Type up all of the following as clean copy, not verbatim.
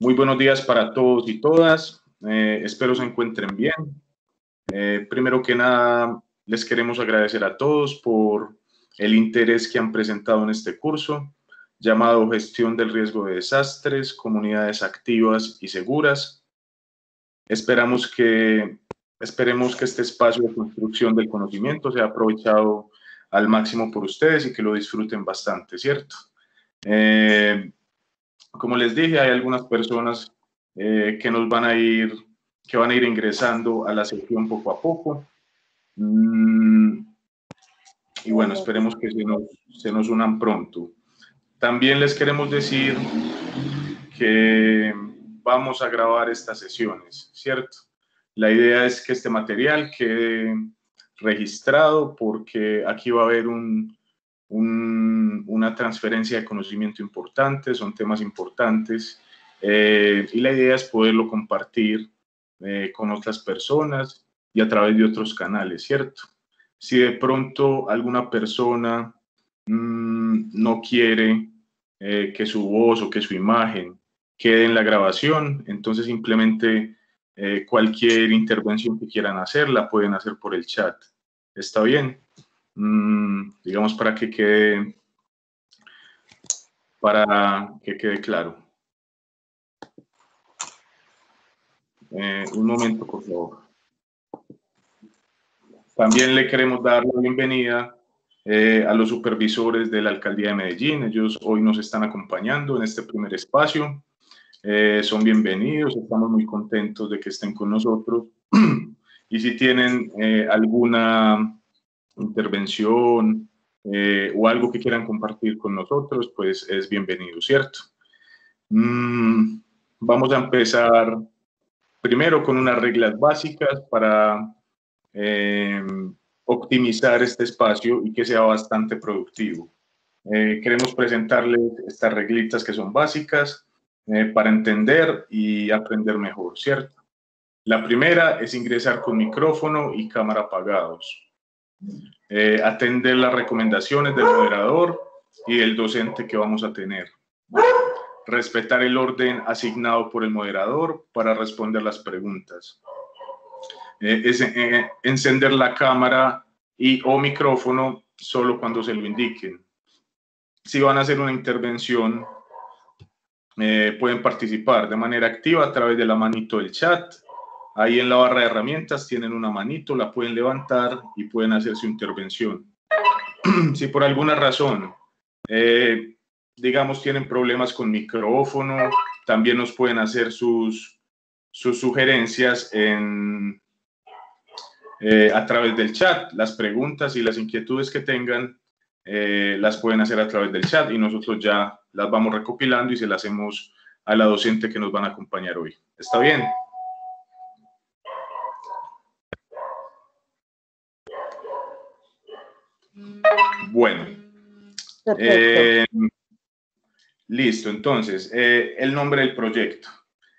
Muy buenos días para todos y todas. Espero se encuentren bien. Primero que nada, les queremos agradecer a todos por el interés que han presentado en este curso llamado Gestión del Riesgo de Desastres, Comunidades Activas y Seguras. Esperemos que este espacio de construcción del conocimiento sea aprovechado al máximo por ustedes y que lo disfruten bastante, ¿cierto? Como les dije, hay algunas personas que van a ir ingresando a la sesión poco a poco. Y bueno, esperemos que se nos unan pronto. También les queremos decir que vamos a grabar estas sesiones, ¿cierto? La idea es que este material quede registrado porque aquí va a haber una transferencia de conocimiento importante, son temas importantes, y la idea es poderlo compartir con otras personas y a través de otros canales, ¿cierto? Si de pronto alguna persona no quiere que su voz o que su imagen quede en la grabación, entonces simplemente cualquier intervención que quieran hacer la pueden hacer por el chat. ¿Está bien? Digamos para que quede claro. Un momento, por favor. También le queremos dar la bienvenida a los supervisores de la Alcaldía de Medellín. Ellos hoy nos están acompañando en este primer espacio. Son bienvenidos, estamos muy contentos de que estén con nosotros. Y si tienen alguna intervención o algo que quieran compartir con nosotros, pues es bienvenido, ¿cierto? Vamos a empezar primero con unas reglas básicas para optimizar este espacio y que sea bastante productivo. Queremos presentarles estas reglitas que son básicas para entender y aprender mejor, ¿cierto? La primera es ingresar con micrófono y cámara apagados. Atender las recomendaciones del moderador y del docente que vamos a tener. Respetar el orden asignado por el moderador para responder las preguntas. Encender la cámara o micrófono solo cuando se lo indiquen. Si van a hacer una intervención, pueden participar de manera activa a través de la manito del chat. Ahí en la barra de herramientas tienen una manito, la pueden levantar y pueden hacer su intervención. Si por alguna razón, digamos, tienen problemas con micrófono, también nos pueden hacer sus sugerencias a través del chat. Las preguntas y las inquietudes que tengan las pueden hacer a través del chat y nosotros ya las vamos recopilando y se las hacemos a la docente que nos van a acompañar hoy. ¿Está bien? Bueno. Listo, entonces, el nombre del proyecto.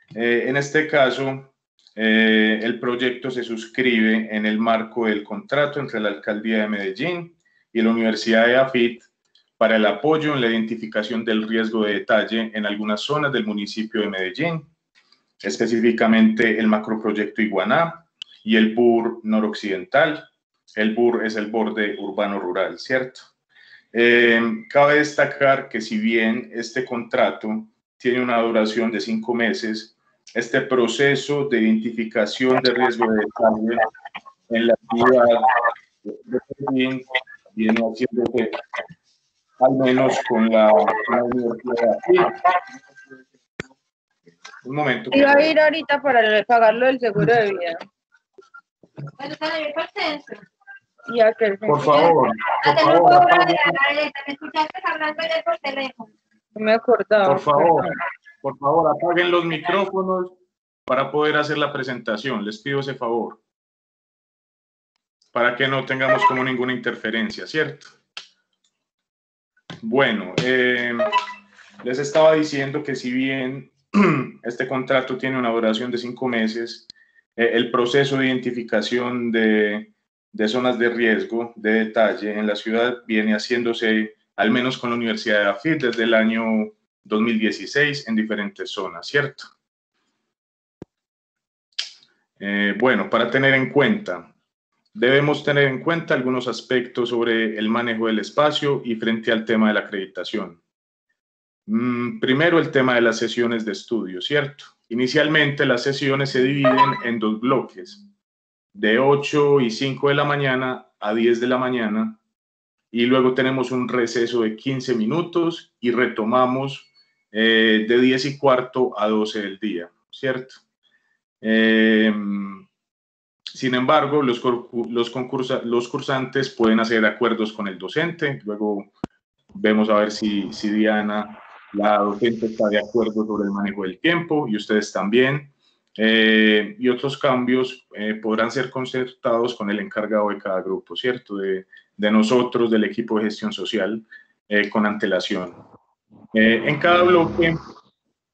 En este caso, el proyecto se suscribe en el marco del contrato entre la Alcaldía de Medellín y la Universidad de AFIT para el apoyo en la identificación del riesgo de detalle en algunas zonas del municipio de Medellín, específicamente el macroproyecto Iguaná y el BUR noroccidental. El BUR es el borde urbano rural, ¿cierto? Cabe destacar que si bien este contrato tiene una duración de 5 meses, este proceso de identificación de riesgo de detalle en la ciudad de Medellín viene haciéndose al menos con la universidad de aquí. Un momento. Iba a ir ahorita para pagarlo del seguro de vida. Por favor, ¿Me escuchaste hablando ayer por teléfono? No me acordaba. Por favor, apaguen los micrófonos para poder hacer la presentación. Les pido ese favor. Para que no tengamos como ninguna interferencia, ¿cierto? Bueno, les estaba diciendo que si bien este contrato tiene una duración de 5 meses, el proceso de identificación de zonas de riesgo, de detalle en la ciudad viene haciéndose, al menos con la Universidad de AFIT, desde el año 2016 en diferentes zonas, ¿cierto? Bueno, para tener en cuenta, debemos tener en cuenta algunos aspectos sobre el manejo del espacio y frente al tema de la acreditación. Primero, el tema de las sesiones de estudio, ¿cierto? Inicialmente las sesiones se dividen en dos bloques, de 8 y 5 de la mañana a 10 de la mañana, y luego tenemos un receso de 15 minutos y retomamos de 10 y cuarto a 12 del día, ¿cierto? Sin embargo, los cursantes pueden hacer acuerdos con el docente. Luego vemos a ver si Diana, la docente, está de acuerdo sobre el manejo del tiempo y ustedes también. Y otros cambios podrán ser concertados con el encargado de cada grupo, ¿cierto? De nosotros, del equipo de gestión social, con antelación. En cada bloque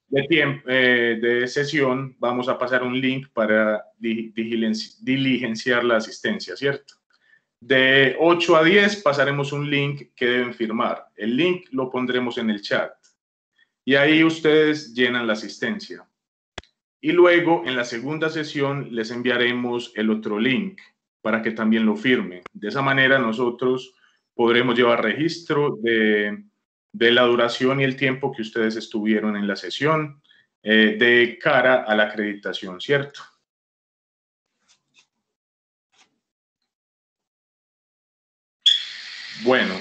de sesión vamos a pasar un link para diligenciar la asistencia, ¿cierto? De 8 a 10 pasaremos un link que deben firmar. El link lo pondremos en el chat y ahí ustedes llenan la asistencia. Y luego en la segunda sesión les enviaremos el otro link para que también lo firmen. De esa manera nosotros podremos llevar registro de la duración y el tiempo que ustedes estuvieron en la sesión de cara a la acreditación, ¿cierto? Bueno,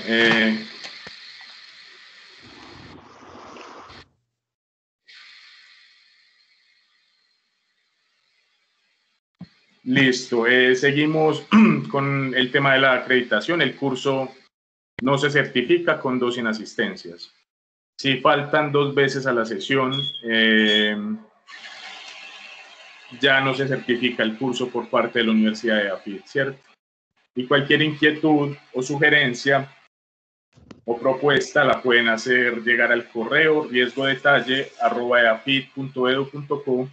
listo. Seguimos con el tema de la acreditación. El curso no se certifica con 2 inasistencias. Si faltan 2 veces a la sesión, ya no se certifica el curso por parte de la Universidad de EAFIT, ¿cierto? Y cualquier inquietud o sugerencia o propuesta la pueden hacer llegar al correo riesgodetalle@eafit.edu.co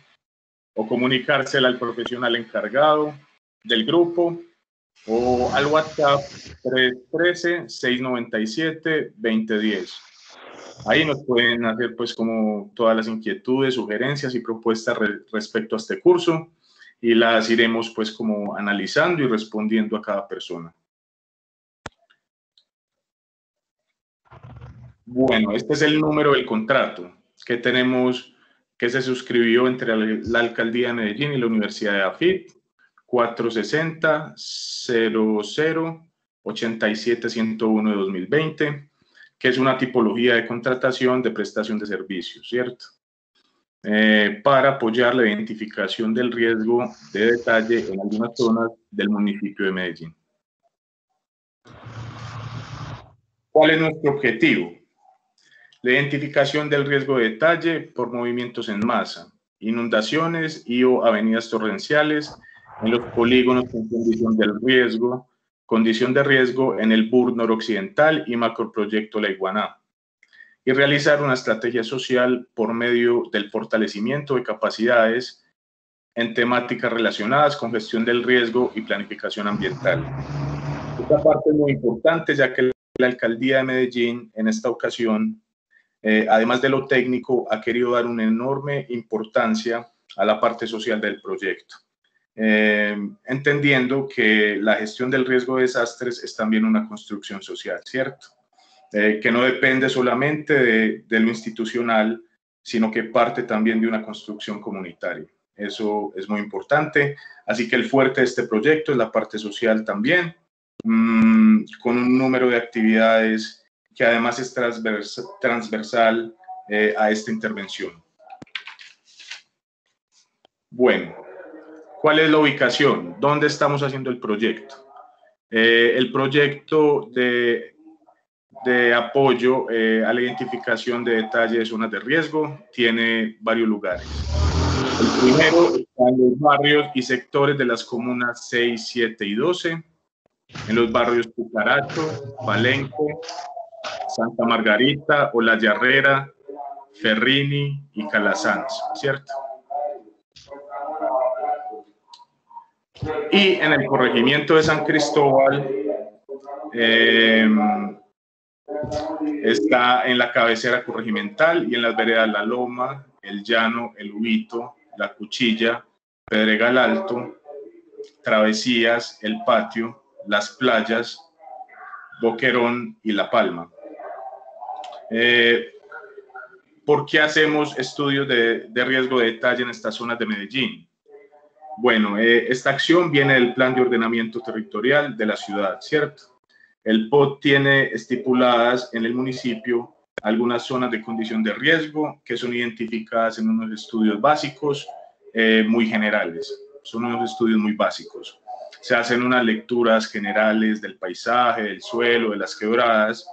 o comunicársela al profesional encargado del grupo o al WhatsApp 313-697-2010. Ahí nos pueden hacer pues como todas las inquietudes, sugerencias y propuestas respecto a este curso y las iremos pues como analizando y respondiendo a cada persona. Bueno, este es el número del contrato que tenemos, que se suscribió entre la Alcaldía de Medellín y la Universidad de EAFIT, 460-00-87-101 de 2020, que es una tipología de contratación de prestación de servicios, ¿cierto? Para apoyar la identificación del riesgo de detalle en algunas zonas del municipio de Medellín. ¿Cuál es nuestro objetivo? La identificación del riesgo de detalle por movimientos en masa, inundaciones y o avenidas torrenciales en los polígonos con condición de riesgo en el BUR noroccidental y macroproyecto La Iguaná, y realizar una estrategia social por medio del fortalecimiento de capacidades en temáticas relacionadas con gestión del riesgo y planificación ambiental. Esta parte es muy importante, ya que la Alcaldía de Medellín en esta ocasión, además de lo técnico, ha querido dar una enorme importancia a la parte social del proyecto, entendiendo que la gestión del riesgo de desastres es también una construcción social, ¿cierto? Que no depende solamente de lo institucional, sino que parte también de una construcción comunitaria. Eso es muy importante. Así que el fuerte de este proyecto es la parte social también, con un número de actividades que además es transversal a esta intervención. Bueno, ¿cuál es la ubicación? ¿Dónde estamos haciendo el proyecto? El proyecto de apoyo a la identificación de detalle de zonas de riesgo tiene varios lugares. El primero está en los barrios y sectores de las comunas 6, 7 y 12, en los barrios Pucaracho, Palenque, Santa Margarita, Olayarrera, Ferrini y Calasanz, ¿cierto? Y en el corregimiento de San Cristóbal, Está en la cabecera corregimental y en las veredas La Loma, El Llano, El Ubito, La Cuchilla, Pedregal Alto, Travesías, El Patio, Las Playas, Boquerón y La Palma. ¿Por qué hacemos estudios de riesgo de detalle en estas zonas de Medellín? Bueno, esta acción viene del Plan de Ordenamiento Territorial de la ciudad, ¿cierto? El POT tiene estipuladas en el municipio algunas zonas de condición de riesgo que son identificadas en unos estudios básicos muy generales. Son unos estudios muy básicos. Se hacen unas lecturas generales del paisaje, del suelo, de las quebradas,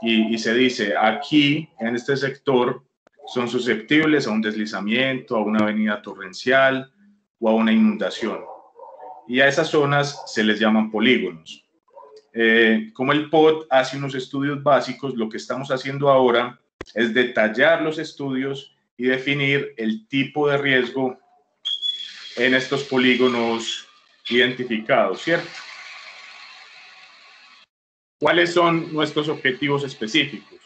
y se dice, aquí, en este sector, son susceptibles a un deslizamiento, a una avenida torrencial o a una inundación. Y a esas zonas se les llaman polígonos. Como el POT hace unos estudios básicos, lo que estamos haciendo ahora es detallar los estudios y definir el tipo de riesgo en estos polígonos identificados, ¿cierto? ¿Cuáles son nuestros objetivos específicos?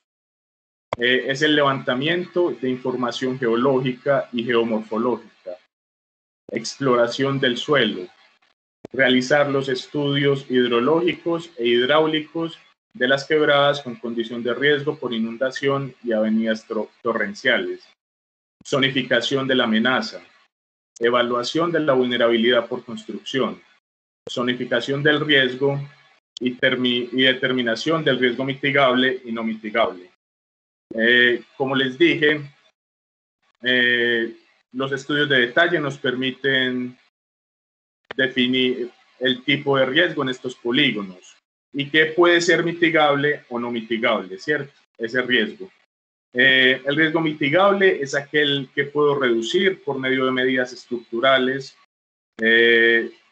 Es el levantamiento de información geológica y geomorfológica, exploración del suelo, realizar los estudios hidrológicos e hidráulicos de las quebradas con condición de riesgo por inundación y avenidas torrenciales, zonificación de la amenaza, evaluación de la vulnerabilidad por construcción, zonificación del riesgo y determinación del riesgo mitigable y no mitigable. Como les dije, los estudios de detalle nos permiten definir el tipo de riesgo en estos polígonos y qué puede ser mitigable o no mitigable, ¿cierto? Ese riesgo. El riesgo mitigable es aquel que puedo reducir por medio de medidas estructurales,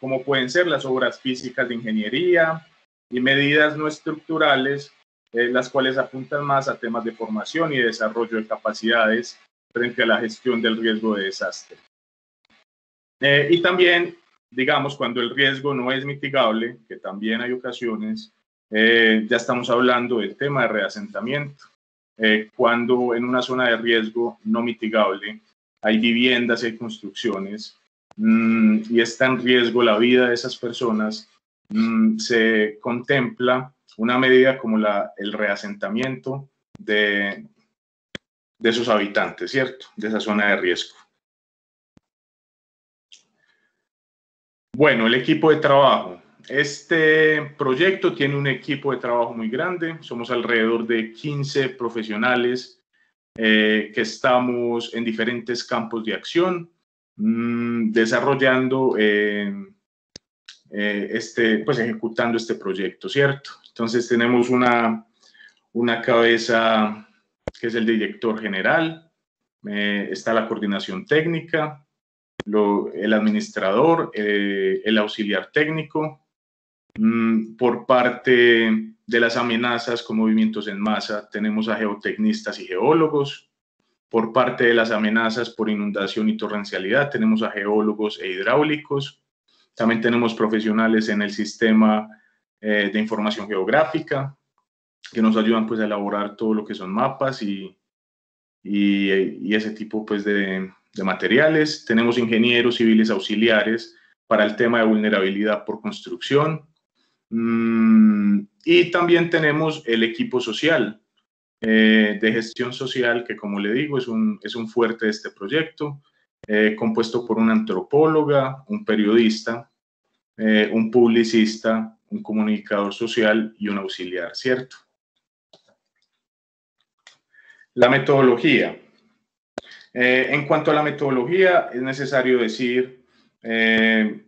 como pueden ser las obras físicas de ingeniería, y medidas no estructurales, las cuales apuntan más a temas de formación y desarrollo de capacidades frente a la gestión del riesgo de desastre. Y también, digamos, cuando el riesgo no es mitigable, que también hay ocasiones, ya estamos hablando del tema de reasentamiento. Cuando en una zona de riesgo no mitigable hay viviendas y hay construcciones y está en riesgo la vida de esas personas, se contempla una medida como el reasentamiento de sus habitantes, ¿cierto? De esa zona de riesgo. Bueno, el equipo de trabajo. Este proyecto tiene un equipo de trabajo muy grande. Somos alrededor de 15 profesionales que estamos en diferentes campos de acción, desarrollando, pues ejecutando este proyecto, ¿cierto? Entonces tenemos una cabeza que es el director general, está la coordinación técnica, el administrador, el auxiliar técnico. Por parte de las amenazas con movimientos en masa, tenemos a geotecnistas y geólogos. Por parte de las amenazas por inundación y torrencialidad, tenemos a geólogos e hidráulicos. También tenemos profesionales en el sistema de información geográfica, que nos ayudan pues a elaborar todo lo que son mapas y ese tipo pues de materiales. Tenemos ingenieros civiles auxiliares para el tema de vulnerabilidad por construcción. Y también tenemos el equipo social de gestión social, que como le digo es un fuerte de este proyecto, compuesto por una antropóloga, un periodista, un publicista, un comunicador social y un auxiliar, ¿cierto? La metodología. En cuanto a la metodología, es necesario decir,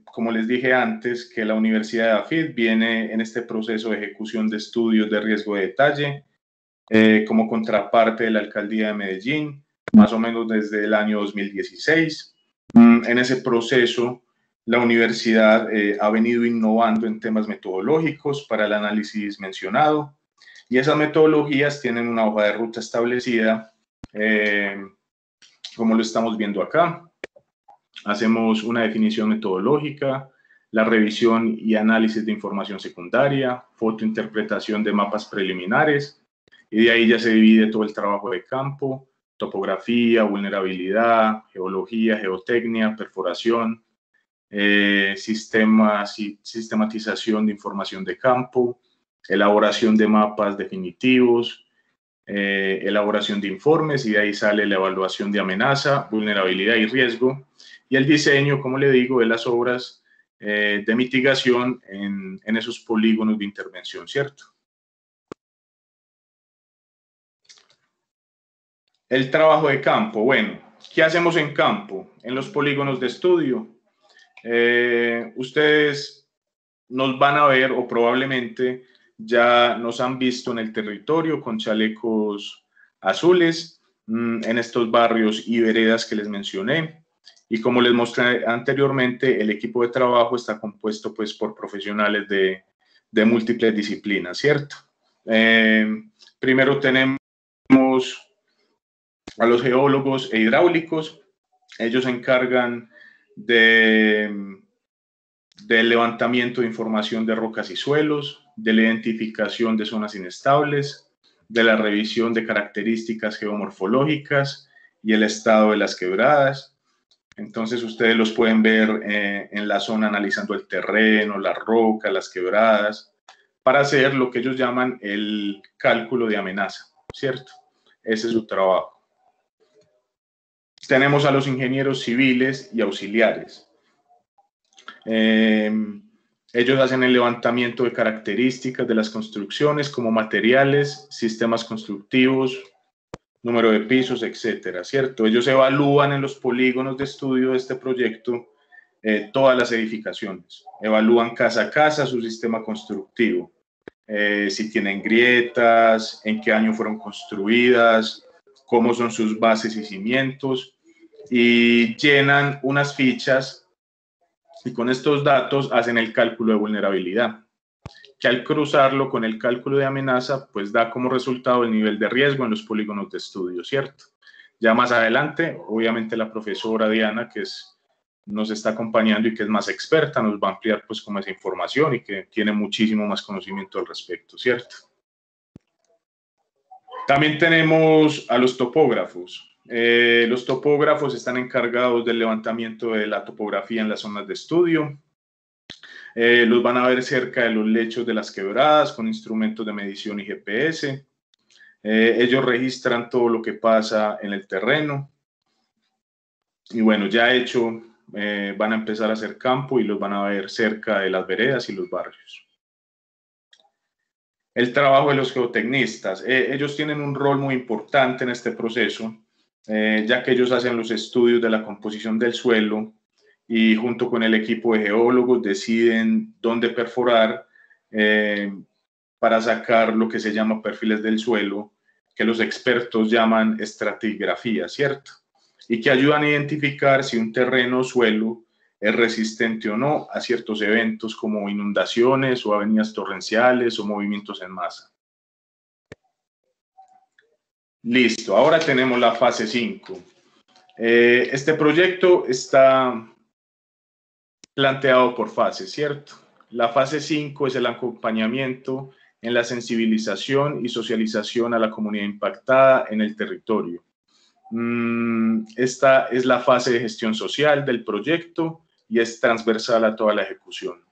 como les dije antes, que la Universidad de AFID viene en este proceso de ejecución de estudios de riesgo de detalle como contraparte de la Alcaldía de Medellín, más o menos desde el año 2016. En ese proceso, la universidad ha venido innovando en temas metodológicos para el análisis mencionado, y esas metodologías tienen una hoja de ruta establecida, como lo estamos viendo acá. Hacemos una definición metodológica, la revisión y análisis de información secundaria, fotointerpretación de mapas preliminares, y de ahí ya se divide todo el trabajo de campo: topografía, vulnerabilidad, geología, geotecnia, perforación, sistematización de información de campo, elaboración de mapas definitivos, elaboración de informes, y de ahí sale la evaluación de amenaza, vulnerabilidad y riesgo, y el diseño, como le digo, de las obras de mitigación en esos polígonos de intervención, ¿cierto? El trabajo de campo. Bueno, ¿qué hacemos en campo? En los polígonos de estudio. Ustedes nos van a ver, o probablemente ya nos han visto en el territorio con chalecos azules, en estos barrios y veredas que les mencioné. Y como les mostré anteriormente, el equipo de trabajo está compuesto pues por profesionales de múltiples disciplinas, ¿cierto? Primero tenemos a los geólogos e hidráulicos. Ellos se encargan del levantamiento de información de rocas y suelos, de la identificación de zonas inestables, de la revisión de características geomorfológicas y el estado de las quebradas. Entonces ustedes los pueden ver en la zona analizando el terreno, las rocas, las quebradas, para hacer lo que ellos llaman el cálculo de amenaza, ¿cierto? Ese es su trabajo. Tenemos a los ingenieros civiles y auxiliares. Ellos hacen el levantamiento de características de las construcciones como materiales, sistemas constructivos, número de pisos, etcétera, ¿cierto? Ellos evalúan en los polígonos de estudio de este proyecto todas las edificaciones. Evalúan casa a casa su sistema constructivo, si tienen grietas, en qué año fueron construidas, cómo son sus bases y cimientos, y llenan unas fichas, y con estos datos hacen el cálculo de vulnerabilidad, que al cruzarlo con el cálculo de amenaza, pues da como resultado el nivel de riesgo en los polígonos de estudio, ¿cierto? Ya más adelante, obviamente la profesora Diana, que nos está acompañando y que es más experta, nos va a ampliar pues como esa información y que tiene muchísimo más conocimiento al respecto, ¿cierto? También tenemos a los topógrafos. Los topógrafos están encargados del levantamiento de la topografía en las zonas de estudio. Los van a ver cerca de los lechos de las quebradas con instrumentos de medición y GPS. Ellos registran todo lo que pasa en el terreno. Y bueno, ya hecho, van a empezar a hacer campo y los van a ver cerca de las veredas y los barrios. El trabajo de los geotecnistas. Ellos tienen un rol muy importante en este proceso, ya que ellos hacen los estudios de la composición del suelo y junto con el equipo de geólogos deciden dónde perforar para sacar lo que se llama perfiles del suelo, que los expertos llaman estratigrafía, ¿cierto? Y que ayudan a identificar si un terreno o suelo es resistente o no a ciertos eventos como inundaciones o avenidas torrenciales o movimientos en masa. Listo, ahora tenemos la fase 5. Este proyecto está planteado por fases, ¿cierto? La fase 5 es el acompañamiento en la sensibilización y socialización a la comunidad impactada en el territorio. Esta es la fase de gestión social del proyecto y es transversal a toda la ejecución.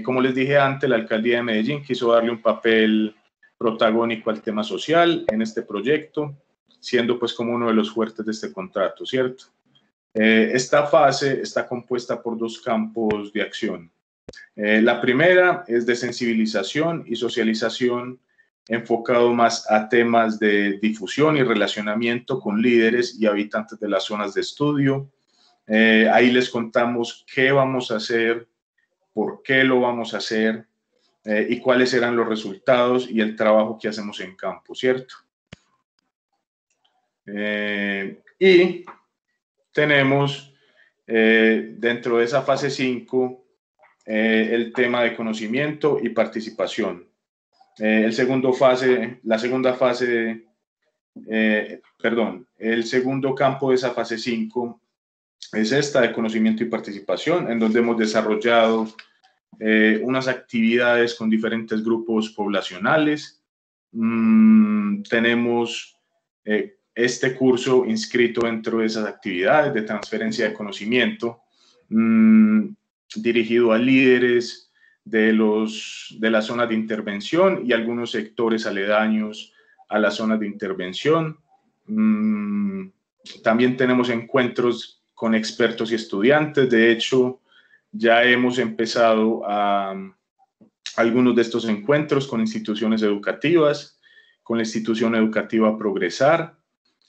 Como les dije antes, la Alcaldía de Medellín quiso darle un papel protagónico al tema social en este proyecto, siendo pues como uno de los fuertes de este contrato, ¿cierto? Esta fase está compuesta por dos campos de acción. La primera es de sensibilización y socialización, enfocado más a temas de difusión y relacionamiento con líderes y habitantes de las zonas de estudio. Ahí les contamos qué vamos a hacer, por qué lo vamos a hacer y cuáles serán los resultados y el trabajo que hacemos en campo, ¿cierto? Y tenemos dentro de esa fase 5 el tema de conocimiento y participación. El segundo campo de esa fase 5 es esta de conocimiento y participación, en donde hemos desarrollado unas actividades con diferentes grupos poblacionales Tenemos este curso inscrito dentro de esas actividades de transferencia de conocimiento, dirigido a líderes de las zonas de intervención y algunos sectores aledaños a las zonas de intervención. También tenemos encuentros con expertos y estudiantes. De hecho, ya hemos empezado algunos de estos encuentros con instituciones educativas, con la institución educativa Progresar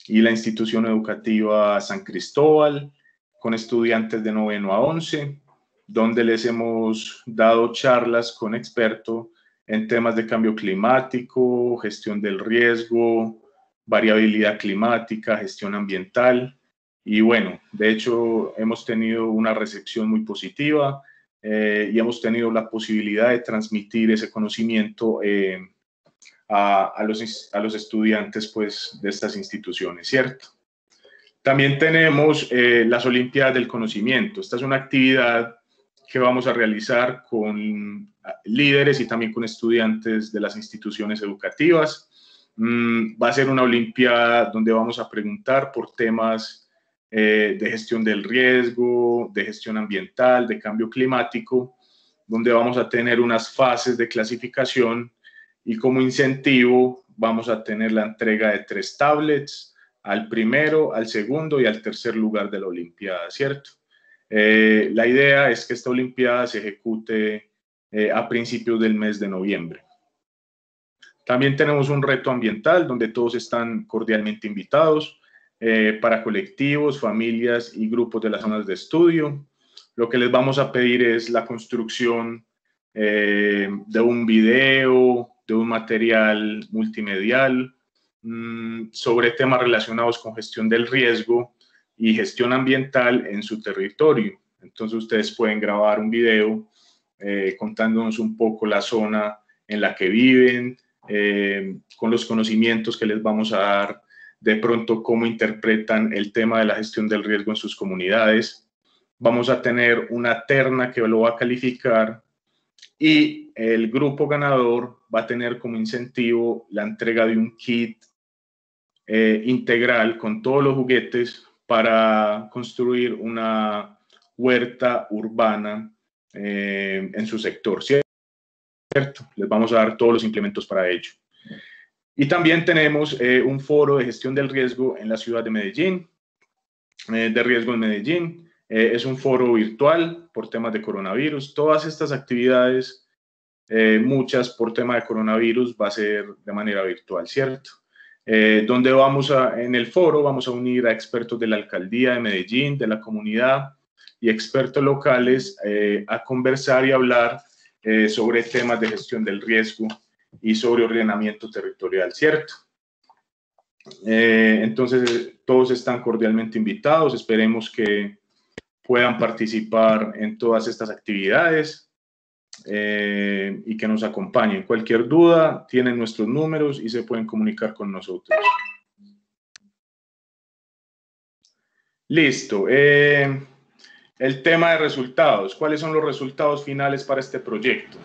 y la institución educativa San Cristóbal, con estudiantes de 9º a 11, donde les hemos dado charlas con expertos en temas de cambio climático, gestión del riesgo, variabilidad climática, gestión ambiental. Y bueno, de hecho hemos tenido una recepción muy positiva y hemos tenido la posibilidad de transmitir ese conocimiento a los estudiantes pues, de estas instituciones, ¿cierto? También tenemos las Olimpiadas del Conocimiento. Esta es una actividad que vamos a realizar con líderes y también con estudiantes de las instituciones educativas. Va a ser una olimpiada donde vamos a preguntar por temas de gestión del riesgo, de gestión ambiental, de cambio climático, donde vamos a tener unas fases de clasificación y como incentivo vamos a tener la entrega de 3 tablets al primero, al segundo y al tercer lugar de la olimpiada, ¿cierto? La idea es que esta olimpiada se ejecute a principios del mes de noviembre. También tenemos un reto ambiental donde todos están cordialmente invitados para colectivos, familias y grupos de las zonas de estudio. Lo que les vamos a pedir es la construcción de un video, de un material multimedial sobre temas relacionados con gestión del riesgo y gestión ambiental en su territorio. Entonces ustedes pueden grabar un video contándonos un poco la zona en la que viven, con los conocimientos que les vamos a dar, de pronto cómo interpretan el tema de la gestión del riesgo en sus comunidades. Vamos a tener una terna que lo va a calificar y el grupo ganador va a tener como incentivo la entrega de un kit integral con todos los juguetes para construir una huerta urbana en su sector, ¿cierto? Les vamos a dar todos los implementos para ello. Y también tenemos un foro de gestión del riesgo en la ciudad de Medellín, de riesgo en Medellín. Es un foro virtual por temas de coronavirus. Todas estas actividades, muchas por tema de coronavirus, va a ser de manera virtual, ¿cierto? Donde en el foro vamos a unir a expertos de la alcaldía de Medellín, de la comunidad y expertos locales a conversar y hablar sobre temas de gestión del riesgo y sobre ordenamiento territorial, ¿cierto? Entonces, todos están cordialmente invitados. Esperemos que puedan participar en todas estas actividades y que nos acompañen. Cualquier duda, tienen nuestros números y se pueden comunicar con nosotros. Listo. El tema de resultados. ¿Cuáles son los resultados finales para este proyecto?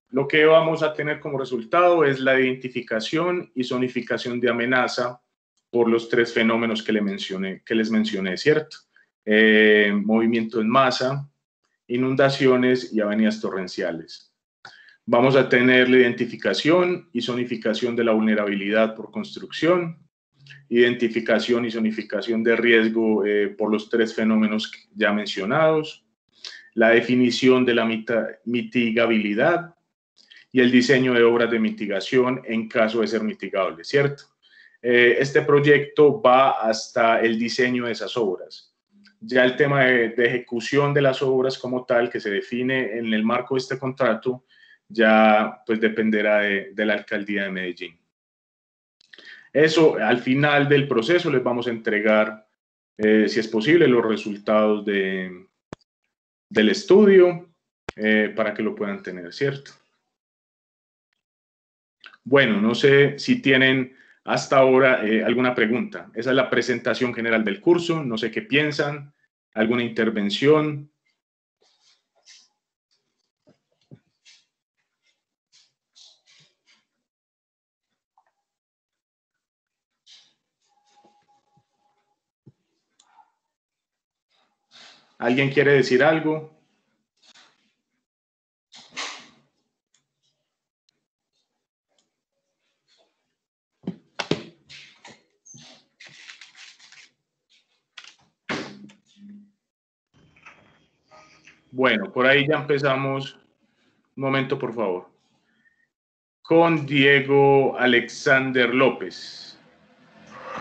Lo que vamos a tener como resultado es la identificación y zonificación de amenaza por los 3 fenómenos que les mencioné, ¿cierto? Movimiento en masa, inundaciones y avenidas torrenciales. Vamos a tener la identificación y zonificación de la vulnerabilidad por construcción, identificación y zonificación de riesgo por los 3 fenómenos ya mencionados, la definición de la mitigabilidad y el diseño de obras de mitigación en caso de ser mitigable, ¿cierto? Este proyecto va hasta el diseño de esas obras. Ya el tema de ejecución de las obras como tal, que se define en el marco de este contrato, ya pues dependerá de la alcaldía de Medellín. Eso, al final del proceso les vamos a entregar, si es posible, los resultados del estudio para que lo puedan tener, ¿cierto? Bueno, no sé si tienen hasta ahora alguna pregunta. Esa es la presentación general del curso. No sé qué piensan. ¿Alguna intervención? ¿Alguien quiere decir algo? Bueno, por ahí ya empezamos. Un momento, por favor. Con Diego Alexander López,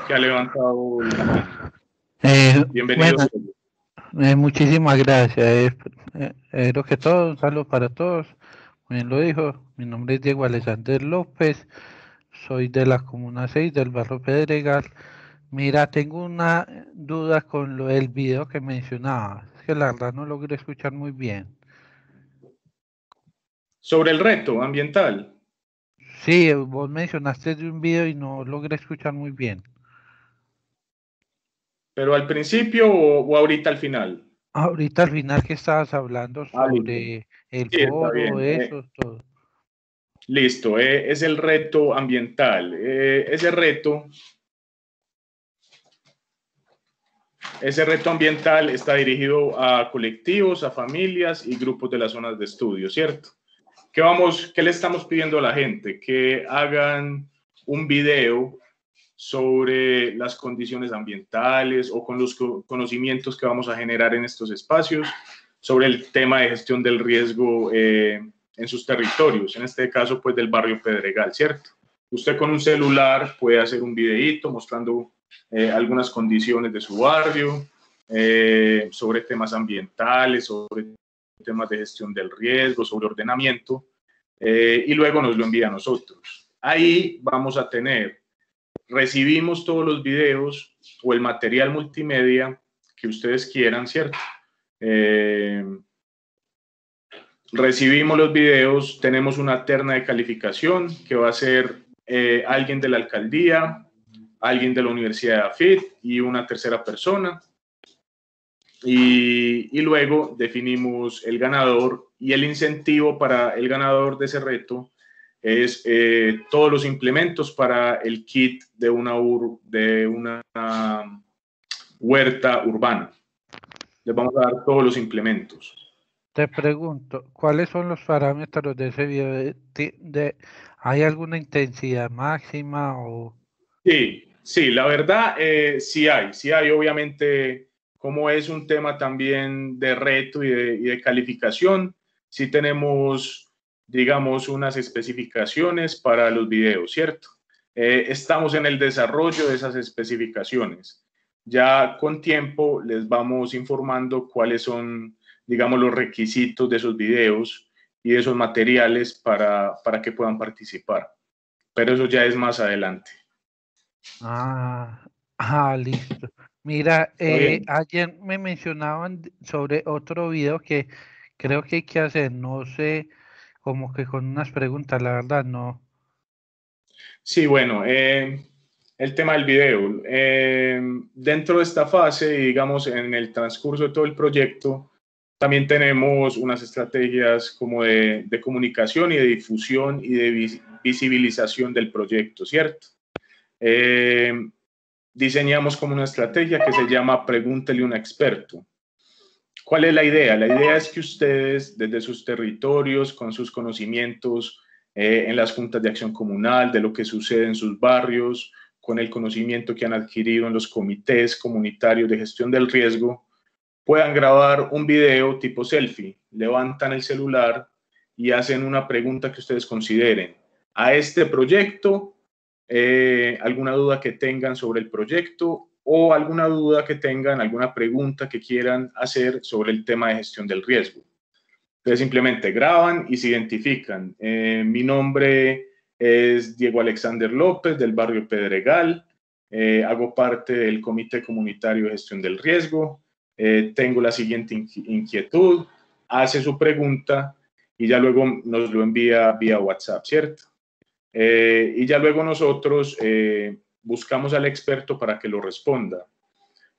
que ha levantado la mano. Bienvenido. Bueno, muchísimas gracias. Lo que todo, un saludo para todos. Bien lo dijo, mi nombre es Diego Alexander López, soy de la Comuna 6 del barrio Pedregal. Mira, tengo una duda con lo del video que mencionaba, es que la verdad no logré escuchar muy bien. Sobre el reto ambiental. Sí, vos mencionaste de un video y no logré escuchar muy bien. ¿Pero al principio o ahorita al final? Ahorita al final que estabas hablando sobre Listo. el Sí, está foro, bien. eso, todo. Listo, es el reto ambiental. Ese reto ambiental está dirigido a colectivos, a familias y grupos de las zonas de estudio, ¿cierto? ¿Qué le estamos pidiendo a la gente? Que hagan un video sobre las condiciones ambientales o con los conocimientos que vamos a generar en estos espacios, sobre el tema de gestión del riesgo en sus territorios, en este caso pues del barrio Pedregal, ¿cierto? Usted con un celular puede hacer un videíto mostrando algunas condiciones de su barrio, sobre temas ambientales, sobre temas de gestión del riesgo, sobre ordenamiento, y luego nos lo envía a nosotros. Ahí vamos a tener, recibimos todos los videos o el material multimedia que ustedes quieran, ¿cierto? Recibimos los videos, tenemos una terna de calificación que va a ser alguien de la alcaldía, alguien de la Universidad de AFIT y una tercera persona. Y luego definimos el ganador, y el incentivo para el ganador de ese reto es todos los implementos para el kit de una huerta urbana. Les vamos a dar todos los implementos. Te pregunto, ¿cuáles son los parámetros de ese video? ¿Hay alguna intensidad máxima o...? Sí, la verdad, sí hay, obviamente, como es un tema también de reto y de calificación, sí tenemos, digamos, unas especificaciones para los videos, ¿cierto? Estamos en el desarrollo de esas especificaciones. Ya con tiempo les vamos informando cuáles son, digamos, los requisitos de esos videos y de esos materiales para que puedan participar. Pero eso ya es más adelante. Listo. Mira, ayer me mencionaban sobre otro video que creo que hay que hacer, no sé, como que con unas preguntas, la verdad, no. Sí, bueno, el tema del video. Dentro de esta fase, digamos, en el transcurso de todo el proyecto, también tenemos unas estrategias como de comunicación y de difusión y de visibilización del proyecto, ¿cierto? Diseñamos como una estrategia que se llama Pregúntele a un experto. ¿Cuál es la idea? La idea es que ustedes, desde sus territorios, con sus conocimientos en las juntas de acción comunal, de lo que sucede en sus barrios, con el conocimiento que han adquirido en los comités comunitarios de gestión del riesgo, puedan grabar un video tipo selfie. Levantan el celular y hacen una pregunta que ustedes consideren. A este proyecto, alguna duda que tengan sobre el proyecto o alguna duda que tengan, alguna pregunta que quieran hacer sobre el tema de gestión del riesgo. Entonces simplemente graban y se identifican. Mi nombre es Diego Alexander López, del barrio Pedregal. Hago parte del Comité Comunitario de Gestión del Riesgo. Tengo la siguiente inquietud. Hace su pregunta y ya luego nos lo envía vía WhatsApp, ¿cierto? Y ya luego nosotros buscamos al experto para que lo responda.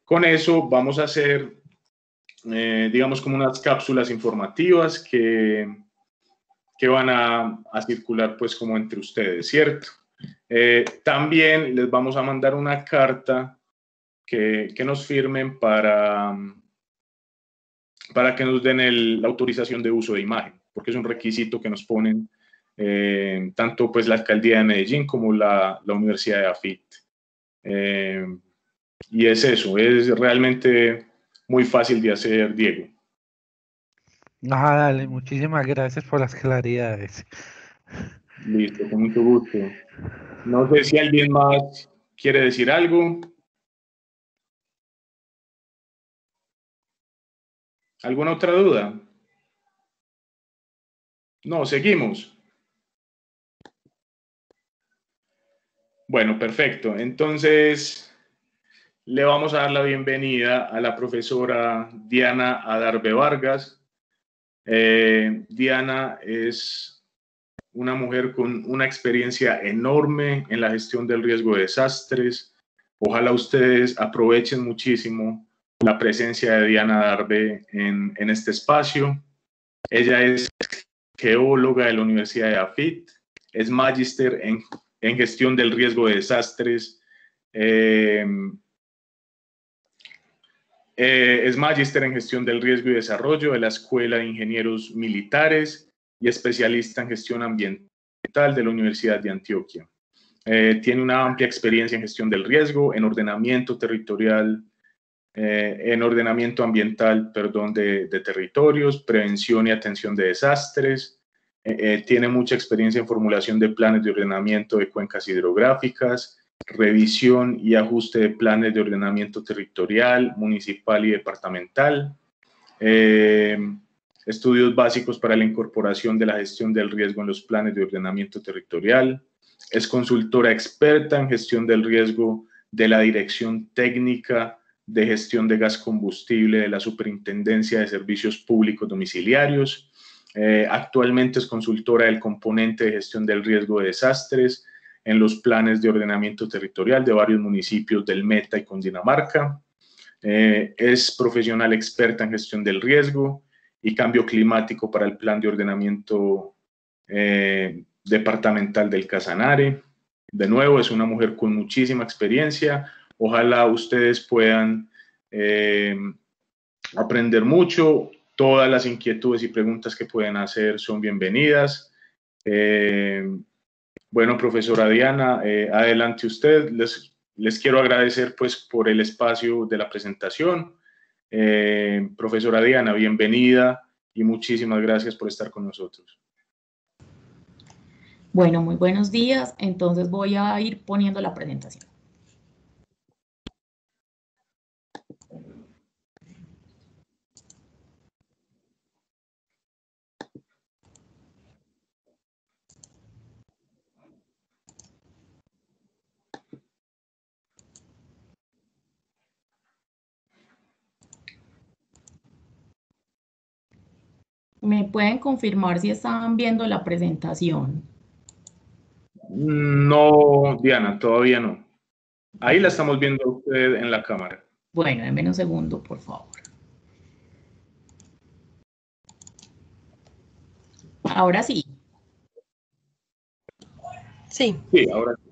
Con eso vamos a hacer, digamos, como unas cápsulas informativas que van a circular pues como entre ustedes, ¿cierto? También les vamos a mandar una carta que nos firmen para que nos den la autorización de uso de imagen, porque es un requisito que nos ponen tanto pues la Alcaldía de Medellín como la Universidad de AFIT. Y es eso, es realmente muy fácil de hacer, Diego. Ah, dale, muchísimas gracias por las claridades. Listo, con mucho gusto. No sé si alguien más quiere decir algo. ¿Alguna otra duda? No, seguimos. Bueno, perfecto. Entonces, le vamos a dar la bienvenida a la profesora Diana Adarve Vargas. Diana es una mujer con una experiencia enorme en la gestión del riesgo de desastres. Ojalá ustedes aprovechen muchísimo la presencia de Diana Adarve en este espacio. Ella es geóloga de la Universidad de AFIT, es magíster en gestión del riesgo de desastres, es magíster en gestión del riesgo y desarrollo de la Escuela de Ingenieros Militares y especialista en gestión ambiental de la Universidad de Antioquia. Tiene una amplia experiencia en gestión del riesgo, en ordenamiento territorial, en ordenamiento ambiental, de territorios, prevención y atención de desastres. Tiene mucha experiencia en formulación de planes de ordenamiento de cuencas hidrográficas, revisión y ajuste de planes de ordenamiento territorial, municipal y departamental, estudios básicos para la incorporación de la gestión del riesgo en los planes de ordenamiento territorial. Es consultora experta en gestión del riesgo de la Dirección Técnica de Gestión de Gas Combustible de la Superintendencia de Servicios Públicos Domiciliarios. Actualmente es consultora del componente de gestión del riesgo de desastres en los planes de ordenamiento territorial de varios municipios del Meta y Cundinamarca. Es profesional experta en gestión del riesgo y cambio climático para el plan de ordenamiento departamental del Casanare. De nuevo, es una mujer con muchísima experiencia. Ojalá ustedes puedan aprender mucho. Todas las inquietudes y preguntas que pueden hacer son bienvenidas. Bueno, profesora Diana, adelante usted. Les quiero agradecer pues por el espacio de la presentación. Profesora Diana, bienvenida y muchísimas gracias por estar con nosotros. Bueno, muy buenos días. Entonces voy a ir poniendo la presentación. ¿Me pueden confirmar si están viendo la presentación? No, Diana, todavía no. Ahí la estamos viendo a usted en la cámara. Bueno, denme un segundo, por favor. Ahora sí. Sí. Sí, ahora sí.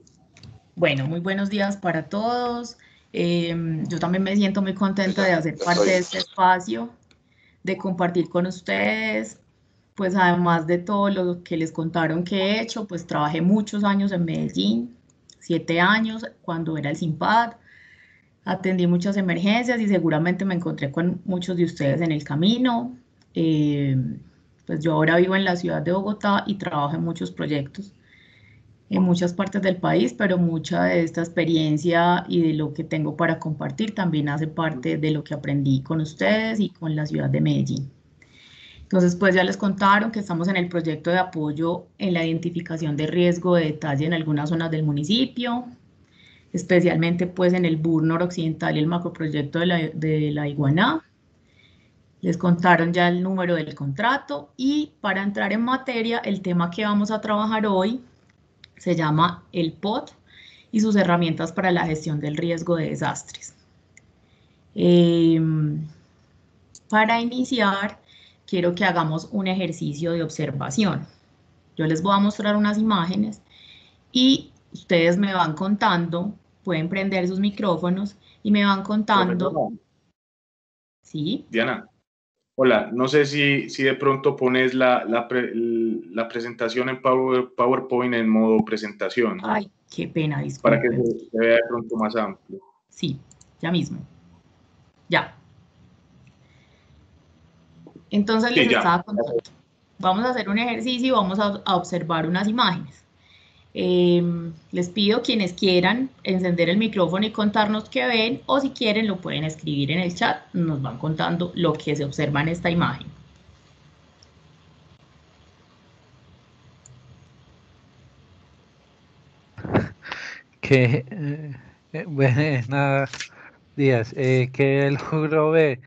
Bueno, muy buenos días para todos. Yo también me siento muy contenta de hacer parte de este espacio, de compartir con ustedes. Pues además de todo lo que les contaron que he hecho, pues trabajé muchos años en Medellín, 7 años cuando era el SIMPAD. Atendí muchas emergencias y seguramente me encontré con muchos de ustedes en el camino. Pues yo ahora vivo en la ciudad de Bogotá y trabajo en muchos proyectos en muchas partes del país, pero mucha de esta experiencia y de lo que tengo para compartir también hace parte de lo que aprendí con ustedes y con la ciudad de Medellín. Entonces, pues ya les contaron que estamos en el proyecto de apoyo en la identificación de riesgo de detalle en algunas zonas del municipio, especialmente pues en el BUR noroccidental y el macroproyecto de la Iguaná. Les contaron ya el número del contrato y para entrar en materia, el tema que vamos a trabajar hoy se llama el POT y sus herramientas para la gestión del riesgo de desastres. Para iniciar, quiero que hagamos un ejercicio de observación. Yo les voy a mostrar unas imágenes y ustedes me van contando, pueden prender sus micrófonos y me van contando. Profesora. ¿Sí? Diana, Hola, no sé si de pronto pones la presentación en PowerPoint en modo presentación Ay, qué pena, para que disculpen. se vea de pronto más amplio. Sí, ya mismo. Ya. Entonces Sí, les ya. estaba contando. Vamos a hacer un ejercicio y vamos a observar unas imágenes. Les pido quienes quieran encender el micrófono y contarnos qué ven, o si quieren lo pueden escribir en el chat, nos van contando lo que se observa en esta imagen. Que, buenas días. Que logro ver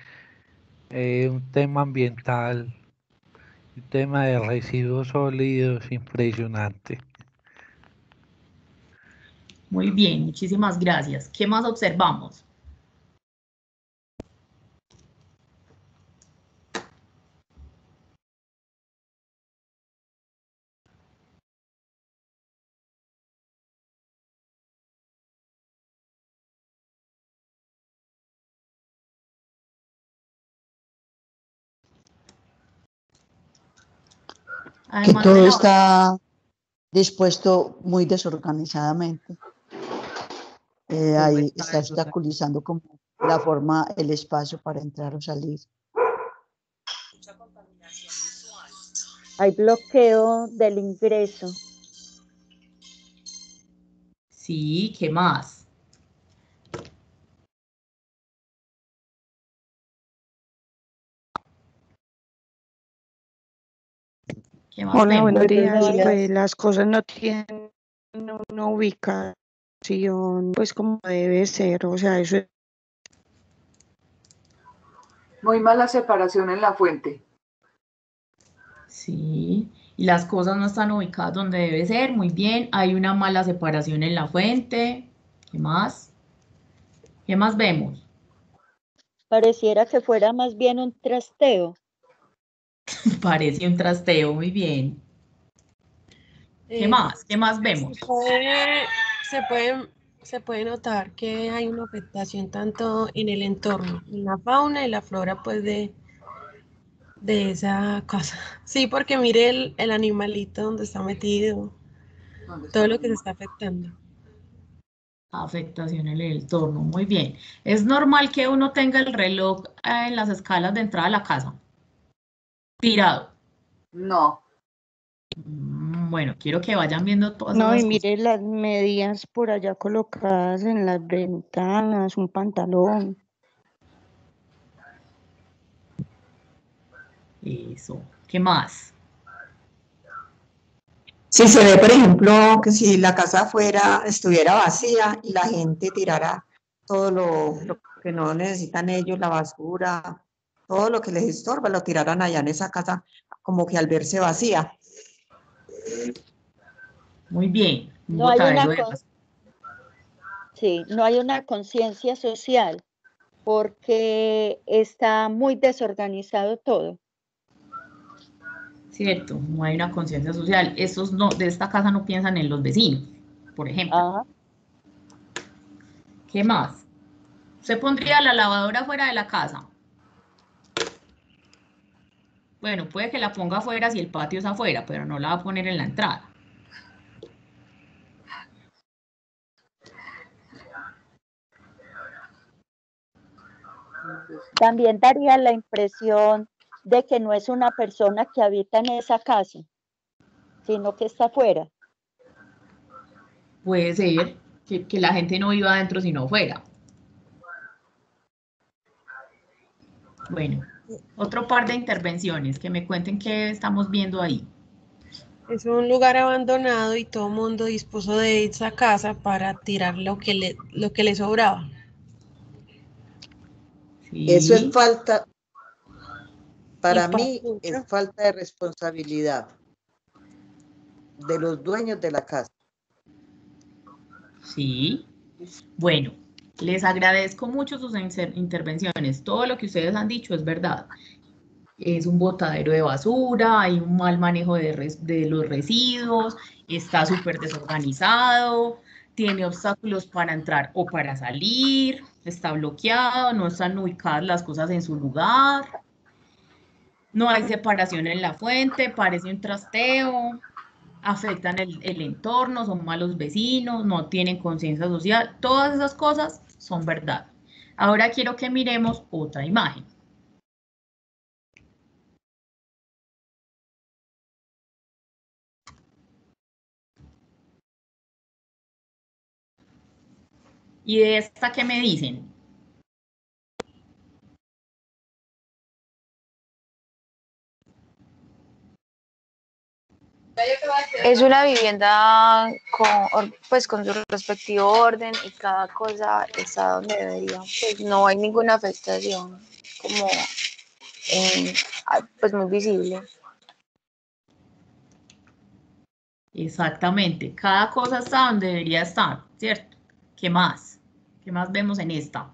un tema ambiental, un tema de residuos sólidos impresionante. Muy bien, muchísimas gracias. ¿Qué más observamos? Que Además de todo la... está dispuesto muy desorganizadamente. Todo Ahí está está desorganizado. obstaculizando como la forma, el espacio para entrar o salir. Hay bloqueo del ingreso. Sí, ¿qué más? ¿Qué más Hola, vemos? buenos días. Buenos días. Pues las cosas no tienen una ubicación, pues como debe ser. O sea, eso es Muy mala separación en la fuente. Sí, y las cosas no están ubicadas donde debe ser. Muy bien, hay una mala separación en la fuente. ¿Qué más? ¿Qué más vemos? Pareciera que fuera más bien un trasteo. Parece un trasteo, muy bien. ¿Qué más? ¿Qué más vemos? Se puede notar que hay una afectación tanto en el entorno, en la fauna y la flora, pues de esa casa. Sí, porque mire el animalito donde está metido, todo lo que se está afectando. Afectación en el entorno, muy bien. ¿Es normal que uno tenga el reloj en las escalas de entrada a la casa? Tirado. No. Bueno, quiero que vayan viendo todas no, y esas cosas. mire las medias por allá colocadas en las ventanas, un pantalón. Eso. ¿Qué más? Si se ve, por ejemplo, que si la casa afuera estuviera vacía y la gente tirara todo lo que no necesitan ellos, la basura, todo lo que les estorba, lo tiraran allá en esa casa, como que al verse vacía. Muy bien. Un No hay botadero una de basura. Sí, no hay una conciencia social porque está muy desorganizado todo. Cierto, no hay una conciencia social. Estos no, de esta casa no piensan en los vecinos, por ejemplo. Ajá. ¿Qué más? ¿Se pondría la lavadora fuera de la casa? Bueno, puede que la ponga afuera si el patio es afuera, pero no la va a poner en la entrada. También daría la impresión de que no es una persona que habita en esa casa, sino que está afuera. Puede ser que la gente no viva adentro sino afuera. Bueno, otro par de intervenciones, que me cuenten qué estamos viendo ahí. Es un lugar abandonado y todo el mundo dispuso de esa casa para tirar lo que le sobraba. Eso es Sí, falta, para Y pasa mí, es mucho. falta de responsabilidad de los dueños de la casa. sí. Bueno, les agradezco mucho sus intervenciones. Todo lo que ustedes han dicho es verdad. Es un botadero de basura, hay un mal manejo de los residuos, está súper desorganizado, tiene obstáculos para entrar o para salir, está bloqueado, no están ubicadas las cosas en su lugar. No hay separación en la fuente, parece un trasteo, afectan el entorno, son malos vecinos, no tienen conciencia social, todas esas cosas son verdad. Ahora quiero que miremos otra imagen. ¿Y de esta qué me dicen? Es una vivienda con su respectivo orden y cada cosa está donde debería. Pues no hay ninguna afectación como pues muy visible. Exactamente, cada cosa está donde debería estar, ¿cierto? ¿Qué más? ¿Qué más vemos en esta?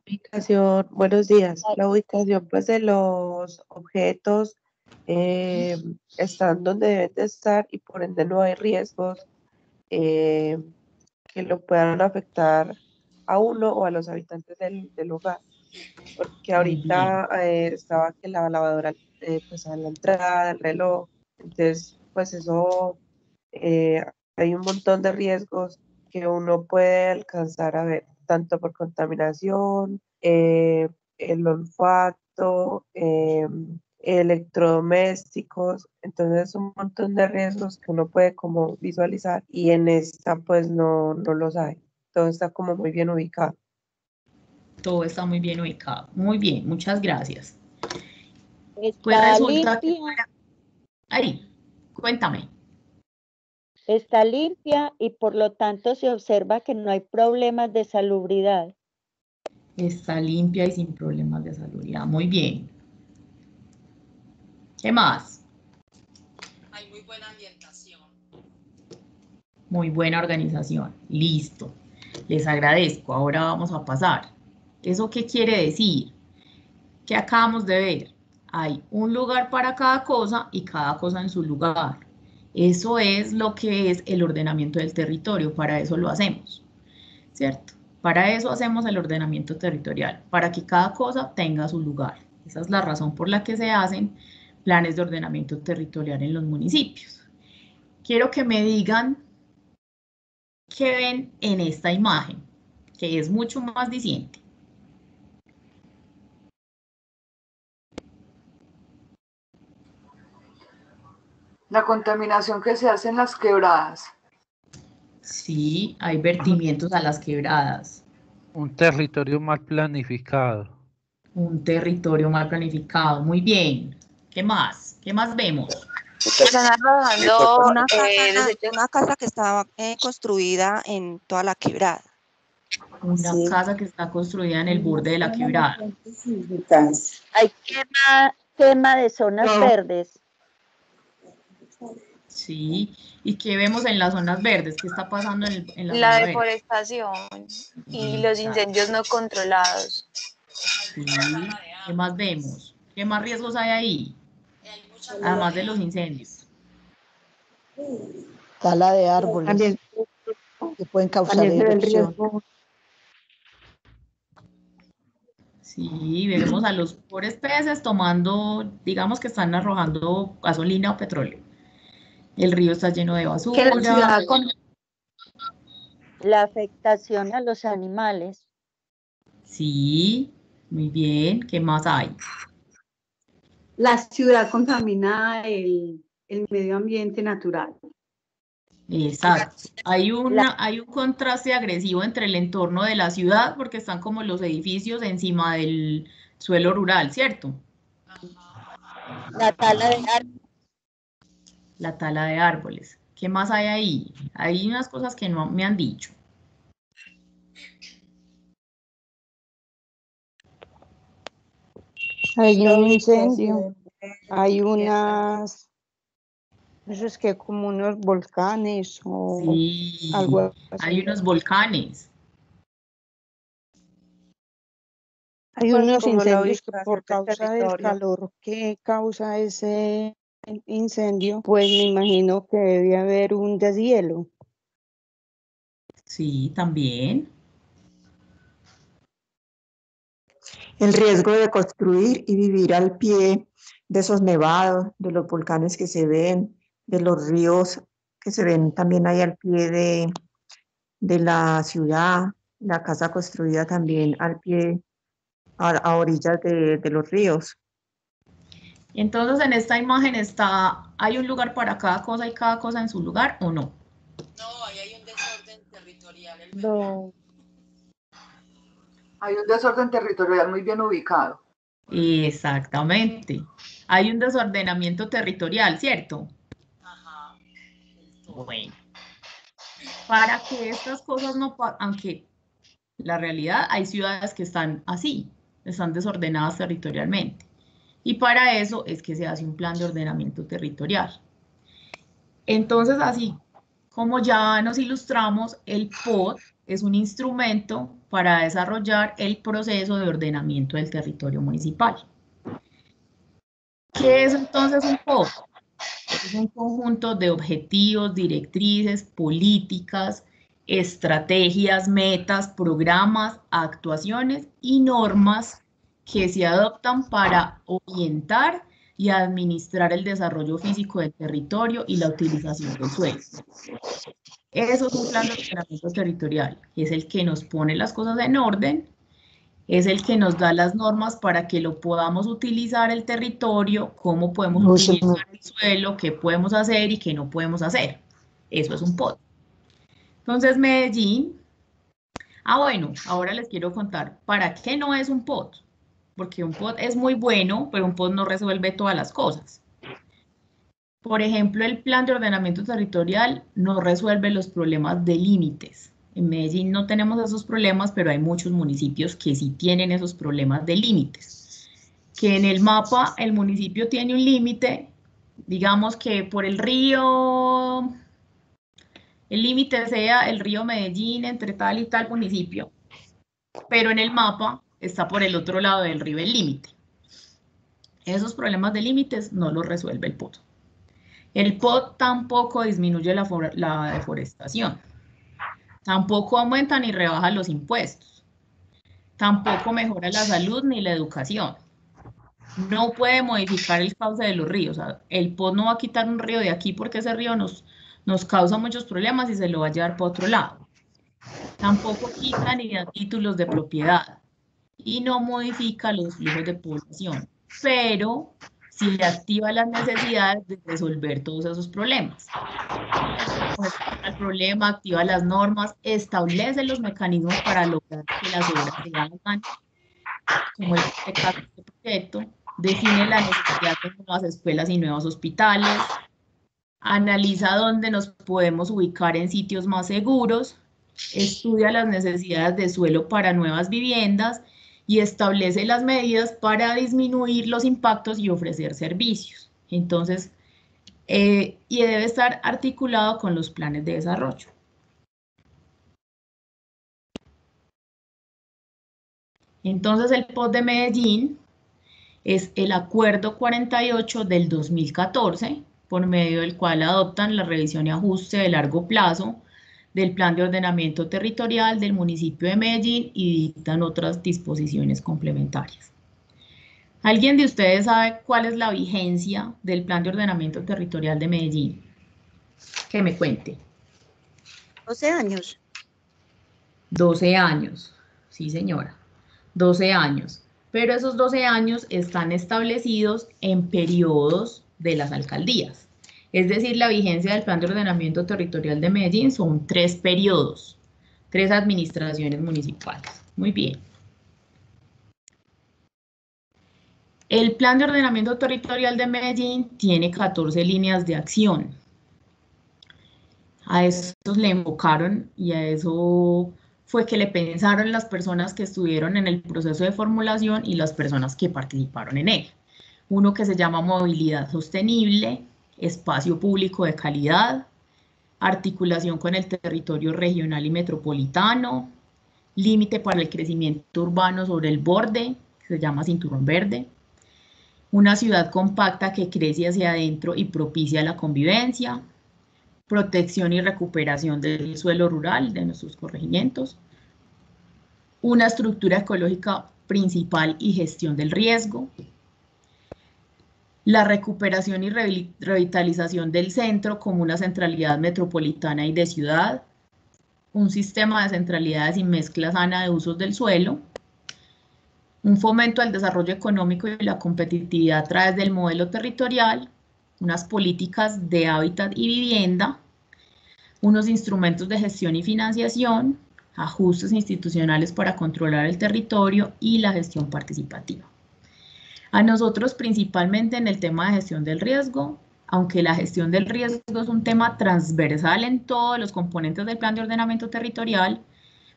Ubicación, buenos días. La ubicación pues de los objetos están donde deben de estar y por ende no hay riesgos que lo puedan afectar a uno o a los habitantes del lugar. Porque Muy bien. ahorita estaba que la lavadora pues a la entrada, el reloj, entonces pues eso hay un montón de riesgos que uno puede alcanzar a ver, tanto por contaminación, el olfato, electrodomésticos, entonces un montón de riesgos que uno puede como visualizar y en esta pues no los hay, todo está como muy bien ubicado. Todo está muy bien ubicado. Muy bien, muchas gracias. Pues Está resulta que limpia, ahí, cuéntame. está limpia y por lo tanto se observa que no hay problemas de salubridad. Está limpia y sin problemas de salubridad. Muy bien. ¿Qué más? Hay muy buena ambientación. Muy buena organización. Listo. Les agradezco. Ahora vamos a pasar. ¿Eso qué quiere decir? ¿Qué acabamos de ver? Hay un lugar para cada cosa y cada cosa en su lugar. Eso es lo que es el ordenamiento del territorio. Para eso lo hacemos, ¿cierto? Para eso hacemos el ordenamiento territorial, para que cada cosa tenga su lugar. Esa es la razón por la que se hacen planes de ordenamiento territorial en los municipios. Quiero que me digan qué ven en esta imagen, que es mucho más diciente. La contaminación que se hace en las quebradas. Sí, hay vertimientos a las quebradas. Un territorio mal planificado. Un territorio mal planificado. Muy bien. ¿Qué más? ¿Qué más vemos? Están arrojando Una casa que estaba construida en toda la quebrada. Una casa que está construida en el borde de la quebrada. Hay quema de zonas verdes. Sí. ¿Y qué vemos en las zonas verdes? ¿Qué está pasando en la la zona verde? deforestación y los incendios no controlados. Sí. ¿Qué más vemos? ¿Qué más riesgos hay ahí? Además de los incendios. Tala de árboles También, que pueden causar también se ve el erupción. riesgo. Sí, vemos a los pobres peces tomando, digamos que están arrojando gasolina o petróleo. El río está lleno de basura. Que la ciudad con La afectación a los animales. Sí, muy bien. ¿Qué más hay? la ciudad contamina el medio ambiente natural. Exacto. Hay un contraste agresivo entre el entorno de la ciudad porque están como los edificios encima del suelo rural, ¿cierto? La tala de árboles. La tala de árboles. ¿Qué más hay ahí? Hay unas cosas que no me han dicho. Hay un incendio, hay unas, eso es que como unos volcanes o Sí, algo así. hay unos volcanes. Hay Pues unos como la incendios que ubicación por del causa del territorio. calor que causa ese incendio, pues me imagino que debe haber un deshielo. Sí, también. el riesgo de construir y vivir al pie de esos nevados, de los volcanes que se ven, de los ríos que se ven también ahí al pie de la ciudad, la casa construida también al pie, a orillas de los ríos. Entonces, en esta imagen ¿hay un lugar para cada cosa y cada cosa en su lugar o no? No, ahí hay un desorden territorial. No. Hay un desorden territorial muy bien ubicado. Exactamente. Hay un desordenamiento territorial, ¿cierto? Ajá. Bueno. Para que estas cosas no pasen, aunque la realidad hay ciudades que están así, están desordenadas territorialmente. Y para eso es que se hace un plan de ordenamiento territorial. Entonces, así como ya nos ilustramos, el POT es un instrumento para desarrollar el proceso de ordenamiento del territorio municipal. ¿Qué es entonces un POT? Es un conjunto de objetivos, directrices, políticas, estrategias, metas, programas, actuaciones y normas que se adoptan para orientar y administrar el desarrollo físico del territorio y la utilización del suelo. Eso es un plan de ordenamiento territorial, es el que nos pone las cosas en orden, es el que nos da las normas para que lo podamos utilizar el territorio, cómo podemos utilizar el suelo, qué podemos hacer y qué no podemos hacer. Eso es un POT. Entonces, Medellín... bueno, ahora les quiero contar para qué no es un POT. Porque un POT es muy bueno, pero un POT no resuelve todas las cosas. Por ejemplo, el plan de ordenamiento territorial no resuelve los problemas de límites. En Medellín no tenemos esos problemas, pero hay muchos municipios que sí tienen esos problemas de límites. Que en el mapa el municipio tiene un límite, digamos que por el río, el límite sea el río Medellín entre tal y tal municipio, pero en el mapa está por el otro lado del río el límite. Esos problemas de límites no los resuelve el POT. El POT tampoco disminuye la deforestación. Tampoco aumenta ni rebaja los impuestos. Tampoco mejora la salud ni la educación. No puede modificar el cauce de los ríos. O sea, el POT no va a quitar un río de aquí porque ese río nos causa muchos problemas y se lo va a llevar para otro lado. Tampoco quita ni da títulos de propiedad. Y no modifica los flujos de población. Pero sí activa las necesidades de resolver todos esos problemas. El problema activa las normas, establece los mecanismos para lograr que las obras se hagan, como en este caso de proyecto, define la necesidad de nuevas escuelas y nuevos hospitales, analiza dónde nos podemos ubicar en sitios más seguros, estudia las necesidades de suelo para nuevas viviendas y establece las medidas para disminuir los impactos y ofrecer servicios. Entonces, y debe estar articulado con los planes de desarrollo. Entonces, el POT de Medellín es el Acuerdo 48 del 2014, por medio del cual adoptan la revisión y ajuste de largo plazo del Plan de Ordenamiento Territorial del municipio de Medellín y dictan otras disposiciones complementarias. ¿Alguien de ustedes sabe cuál es la vigencia del Plan de Ordenamiento Territorial de Medellín? Que me cuente. 12 años. 12 años, sí señora, 12 años. Pero esos 12 años están establecidos en periodos de las alcaldías. Es decir, la vigencia del Plan de Ordenamiento Territorial de Medellín son 3 periodos, 3 administraciones municipales. Muy bien. El Plan de Ordenamiento Territorial de Medellín tiene 14 líneas de acción. A eso le enfocaron y a eso fue que le pensaron las personas que estuvieron en el proceso de formulación y las personas que participaron en él. Uno que se llama movilidad sostenible, espacio público de calidad, articulación con el territorio regional y metropolitano, límite para el crecimiento urbano sobre el borde, que se llama cinturón verde, una ciudad compacta que crece hacia adentro y propicia la convivencia, protección y recuperación del suelo rural de nuestros corregimientos, una estructura ecológica principal y gestión del riesgo, la recuperación y revitalización del centro como una centralidad metropolitana y de ciudad, un sistema de centralidades y mezcla sana de usos del suelo, un fomento al desarrollo económico y la competitividad a través del modelo territorial, unas políticas de hábitat y vivienda, unos instrumentos de gestión y financiación, ajustes institucionales para controlar el territorio y la gestión participativa. A nosotros principalmente en el tema de gestión del riesgo, aunque la gestión del riesgo es un tema transversal en todos los componentes del plan de ordenamiento territorial,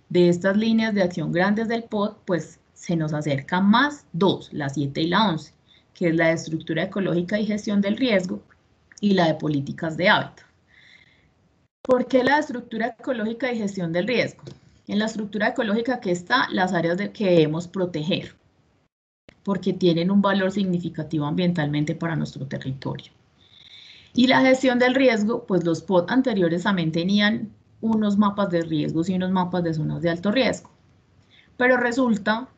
de estas líneas de acción grandes del POT, pues se nos acercan más dos, la 7 y la 11, que es la de estructura ecológica y gestión del riesgo y la de políticas de hábitat. ¿Por qué la estructura ecológica y gestión del riesgo? En la estructura ecológica que está las áreas que debemos proteger, porque tienen un valor significativo ambientalmente para nuestro territorio. Y la gestión del riesgo, pues los POT anteriores también tenían unos mapas de riesgos y unos mapas de zonas de alto riesgo. Pero resulta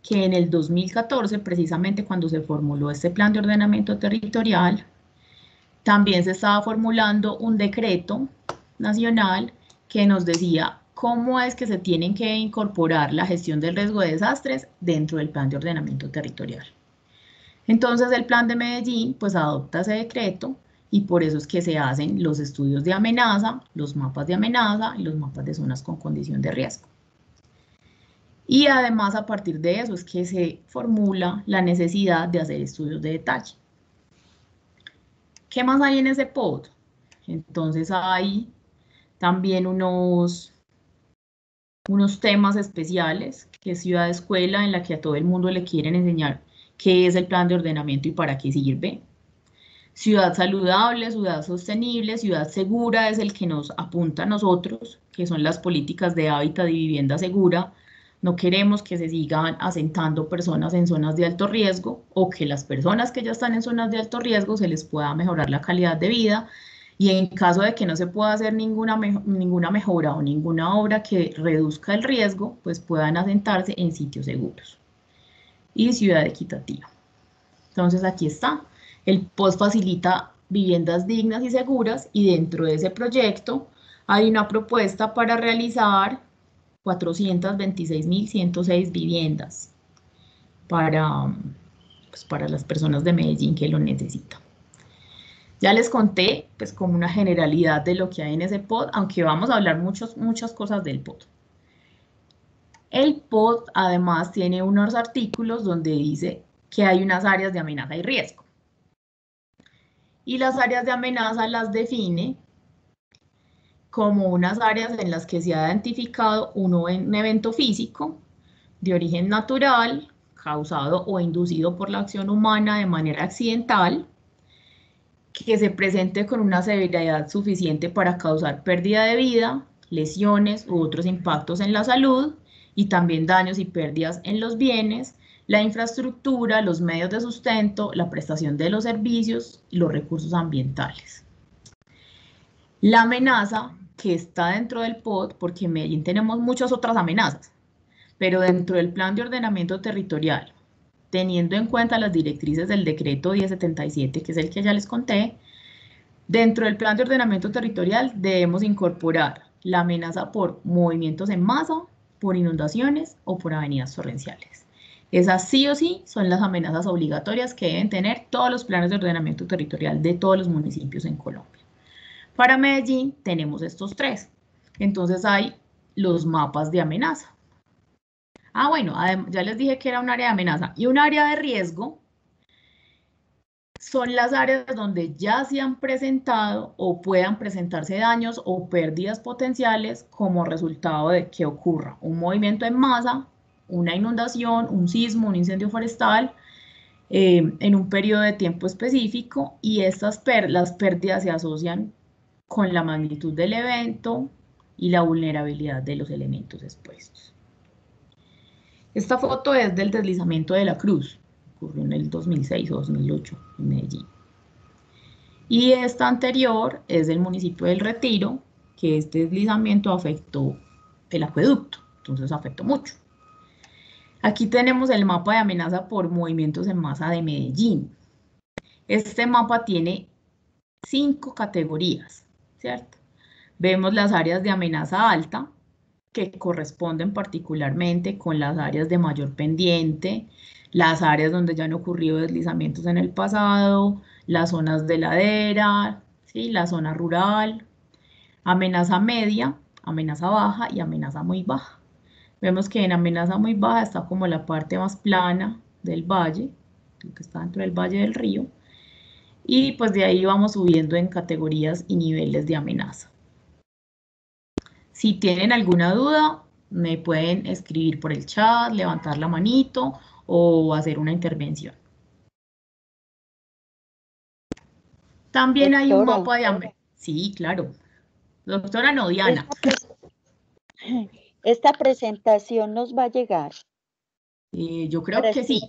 que en el 2014, precisamente cuando se formuló este plan de ordenamiento territorial, también se estaba formulando un decreto nacional que nos decía cómo es que se tienen que incorporar la gestión del riesgo de desastres dentro del plan de ordenamiento territorial. Entonces el plan de Medellín pues adopta ese decreto y por eso es que se hacen los estudios de amenaza, los mapas de amenaza y los mapas de zonas con condición de riesgo. Y además a partir de eso es que se formula la necesidad de hacer estudios de detalle. ¿Qué más hay en ese POT? Entonces hay también unos temas especiales, que es ciudad escuela, en la que a todo el mundo le quieren enseñar qué es el plan de ordenamiento y para qué sirve. Ciudad saludable, ciudad sostenible, ciudad segura es el que nos apunta a nosotros, que son las políticas de hábitat y vivienda segura. No queremos que se sigan asentando personas en zonas de alto riesgo o que las personas que ya están en zonas de alto riesgo se les pueda mejorar la calidad de vida y en caso de que no se pueda hacer ninguna mejora o ninguna obra que reduzca el riesgo, pues puedan asentarse en sitios seguros. Y ciudad equitativa. Entonces aquí está. El POT facilita viviendas dignas y seguras y dentro de ese proyecto hay una propuesta para realizar 426.106 viviendas para las personas de Medellín que lo necesitan. Ya les conté pues como una generalidad de lo que hay en ese POT, aunque vamos a hablar muchas cosas del POT. El POT además tiene unos artículos donde dice que hay unas áreas de amenaza y riesgo. Y las áreas de amenaza las define como unas áreas en las que se ha identificado un evento físico de origen natural, causado o inducido por la acción humana de manera accidental, que se presente con una severidad suficiente para causar pérdida de vida, lesiones u otros impactos en la salud y también daños y pérdidas en los bienes, la infraestructura, los medios de sustento, la prestación de los servicios y los recursos ambientales. La amenaza que está dentro del POT, porque en Medellín tenemos muchas otras amenazas, pero dentro del plan de ordenamiento territorial, teniendo en cuenta las directrices del decreto 1077, que es el que ya les conté, dentro del plan de ordenamiento territorial debemos incorporar la amenaza por movimientos en masa, por inundaciones o por avenidas torrenciales. Esas sí o sí son las amenazas obligatorias que deben tener todos los planes de ordenamiento territorial de todos los municipios en Colombia. Para Medellín tenemos estos tres. Entonces hay los mapas de amenaza. Bueno, ya les dije que era un área de amenaza. Y un área de riesgo son las áreas donde ya se han presentado o puedan presentarse daños o pérdidas potenciales como resultado de que ocurra un movimiento en masa, una inundación, un sismo, un incendio forestal, en un periodo de tiempo específico y las pérdidas se asocian con la magnitud del evento y la vulnerabilidad de los elementos expuestos. Esta foto es del deslizamiento de la Cruz, ocurrió en el 2006 o 2008 en Medellín. Y esta anterior es del municipio del Retiro, que este deslizamiento afectó el acueducto, entonces afectó mucho. Aquí tenemos el mapa de amenaza por movimientos en masa de Medellín. Este mapa tiene 5 categorías, ¿cierto? Vemos las áreas de amenaza alta, que corresponden particularmente con las áreas de mayor pendiente, las áreas donde ya han ocurrido deslizamientos en el pasado, las zonas de ladera, ¿sí? La zona rural, amenaza media, amenaza baja y amenaza muy baja. Vemos que en amenaza muy baja está como la parte más plana del valle, lo que está dentro del valle del río, y pues de ahí vamos subiendo en categorías y niveles de amenaza. Si tienen alguna duda, me pueden escribir por el chat, levantar la manito o hacer una intervención. También hay un Doctora. mapa de amenaza. Sí, claro. Doctora, no, Diana. Esta presentación nos va a llegar. Yo creo que sí.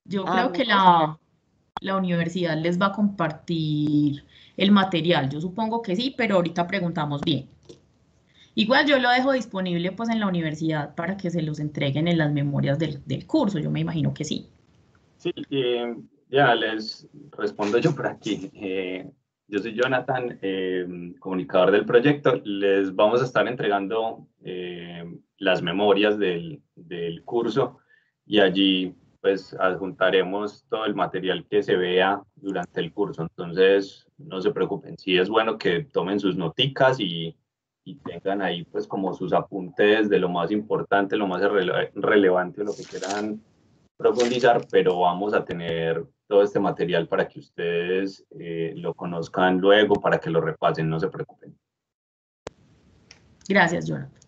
Yo creo que la universidad les va a compartir el material. Yo supongo que sí, pero ahorita preguntamos bien. Igual yo lo dejo disponible pues en la universidad para que se los entreguen en las memorias del curso. Yo me imagino que sí. Sí, ya les respondo yo por aquí. Yo soy Jonathan, comunicador del proyecto. Les vamos a estar entregando las memorias del curso y allí pues adjuntaremos todo el material que se vea durante el curso. Entonces, no se preocupen. Sí es bueno que tomen sus noticas y tengan ahí pues como sus apuntes de lo más importante, lo más relevante, lo que quieran profundizar, pero vamos a tener todo este material para que ustedes lo conozcan luego, para que lo repasen, no se preocupen. Gracias, Jonathan.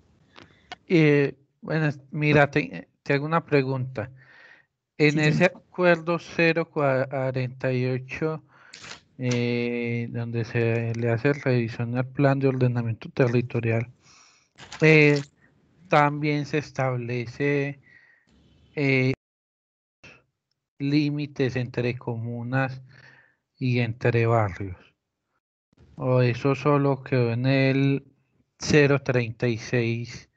Bueno, mira, te hago una pregunta. En ese acuerdo 048, donde se le hace revisión al plan de ordenamiento territorial, también se establece límites entre comunas y entre barrios. O eso solo quedó en el 036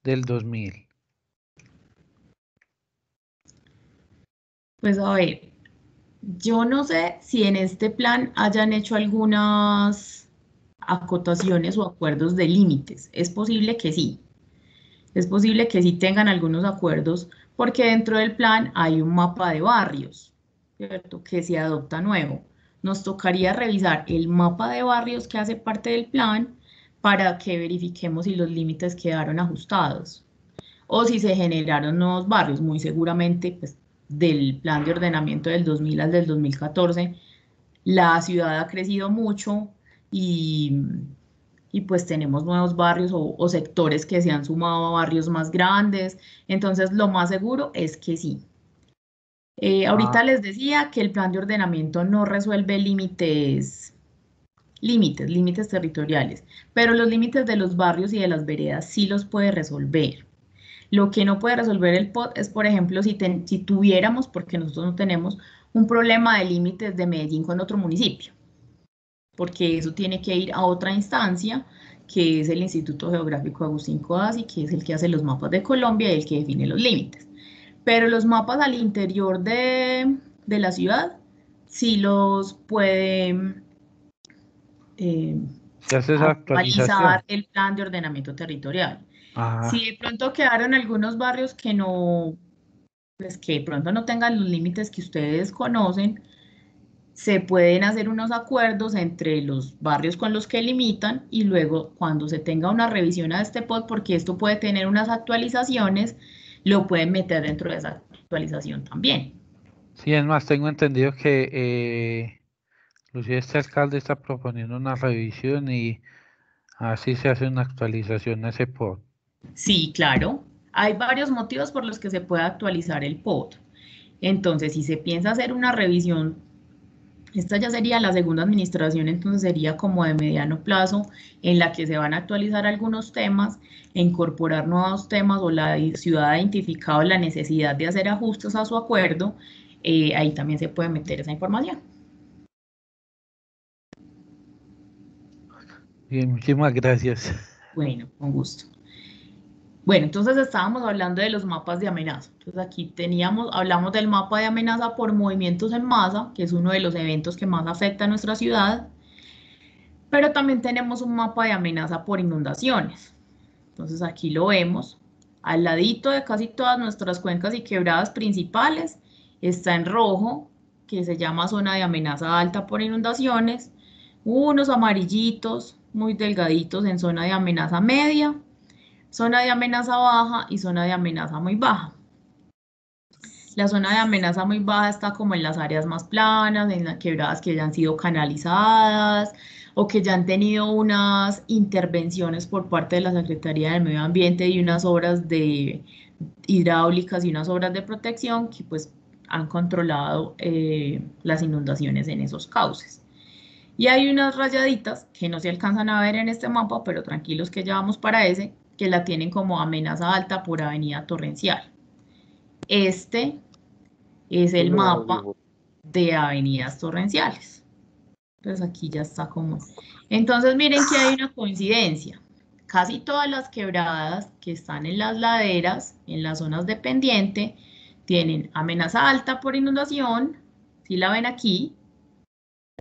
del 2000. Pues a ver, yo no sé si en este plan hayan hecho algunas acotaciones o acuerdos de límites. Es posible que sí. Es posible que sí tengan algunos acuerdos porque dentro del plan hay un mapa de barrios, ¿cierto? Que se adopta nuevo. Nos tocaría revisar el mapa de barrios que hace parte del plan para que verifiquemos si los límites quedaron ajustados o si se generaron nuevos barrios. Muy seguramente, pues, del plan de ordenamiento del 2000 al del 2014, la ciudad ha crecido mucho y pues tenemos nuevos barrios o sectores que se han sumado a barrios más grandes. Entonces, lo más seguro es que sí. Ahorita les decía que el plan de ordenamiento no resuelve límites territoriales, pero los límites de los barrios y de las veredas sí los puede resolver. Lo que no puede resolver el POT es, por ejemplo, si tuviéramos, porque nosotros no tenemos, un problema de límites de Medellín con otro municipio, porque eso tiene que ir a otra instancia, que es el Instituto Geográfico Agustín Codazzi, que es el que hace los mapas de Colombia y el que define los límites. Pero los mapas al interior de la ciudad sí los puede actualizar el plan de ordenamiento territorial. Si de pronto quedaron algunos barrios que no, pues que de pronto no tengan los límites que ustedes conocen, se pueden hacer unos acuerdos entre los barrios con los que limitan y luego cuando se tenga una revisión a este POT, porque esto puede tener unas actualizaciones, lo pueden meter dentro de esa actualización también. Sí, es más, tengo entendido que inclusive este alcalde está proponiendo una revisión y así se hace una actualización a ese POT. Sí, claro. Hay varios motivos por los que se puede actualizar el POT. Entonces, si se piensa hacer una revisión, esta ya sería la segunda administración, entonces sería como de mediano plazo, en la que se van a actualizar algunos temas, incorporar nuevos temas o la ciudad ha identificado la necesidad de hacer ajustes a su acuerdo, ahí también se puede meter esa información. Bien, muchísimas gracias. Bueno, con gusto. Bueno, entonces estábamos hablando de los mapas de amenaza. Entonces aquí hablamos del mapa de amenaza por movimientos en masa, que es uno de los eventos que más afecta a nuestra ciudad, pero también tenemos un mapa de amenaza por inundaciones. Entonces aquí lo vemos, al ladito de casi todas nuestras cuencas y quebradas principales, está en rojo, que se llama zona de amenaza alta por inundaciones, unos amarillitos muy delgaditos en zona de amenaza media, zona de amenaza baja y zona de amenaza muy baja. La zona de amenaza muy baja está como en las áreas más planas, en las quebradas que ya han sido canalizadas o que ya han tenido unas intervenciones por parte de la Secretaría del Medio Ambiente y unas obras de hidráulicas y unas obras de protección que pues han controlado las inundaciones en esos cauces. Y hay unas rayaditas que no se alcanzan a ver en este mapa, pero tranquilos que ya vamos para ese, que la tienen como amenaza alta por avenida torrencial. Este es el mapa de avenidas torrenciales. Entonces aquí ya está como... Entonces miren que hay una coincidencia. Casi todas las quebradas que están en las laderas, en las zonas de pendiente, tienen amenaza alta por inundación. Si la ven aquí,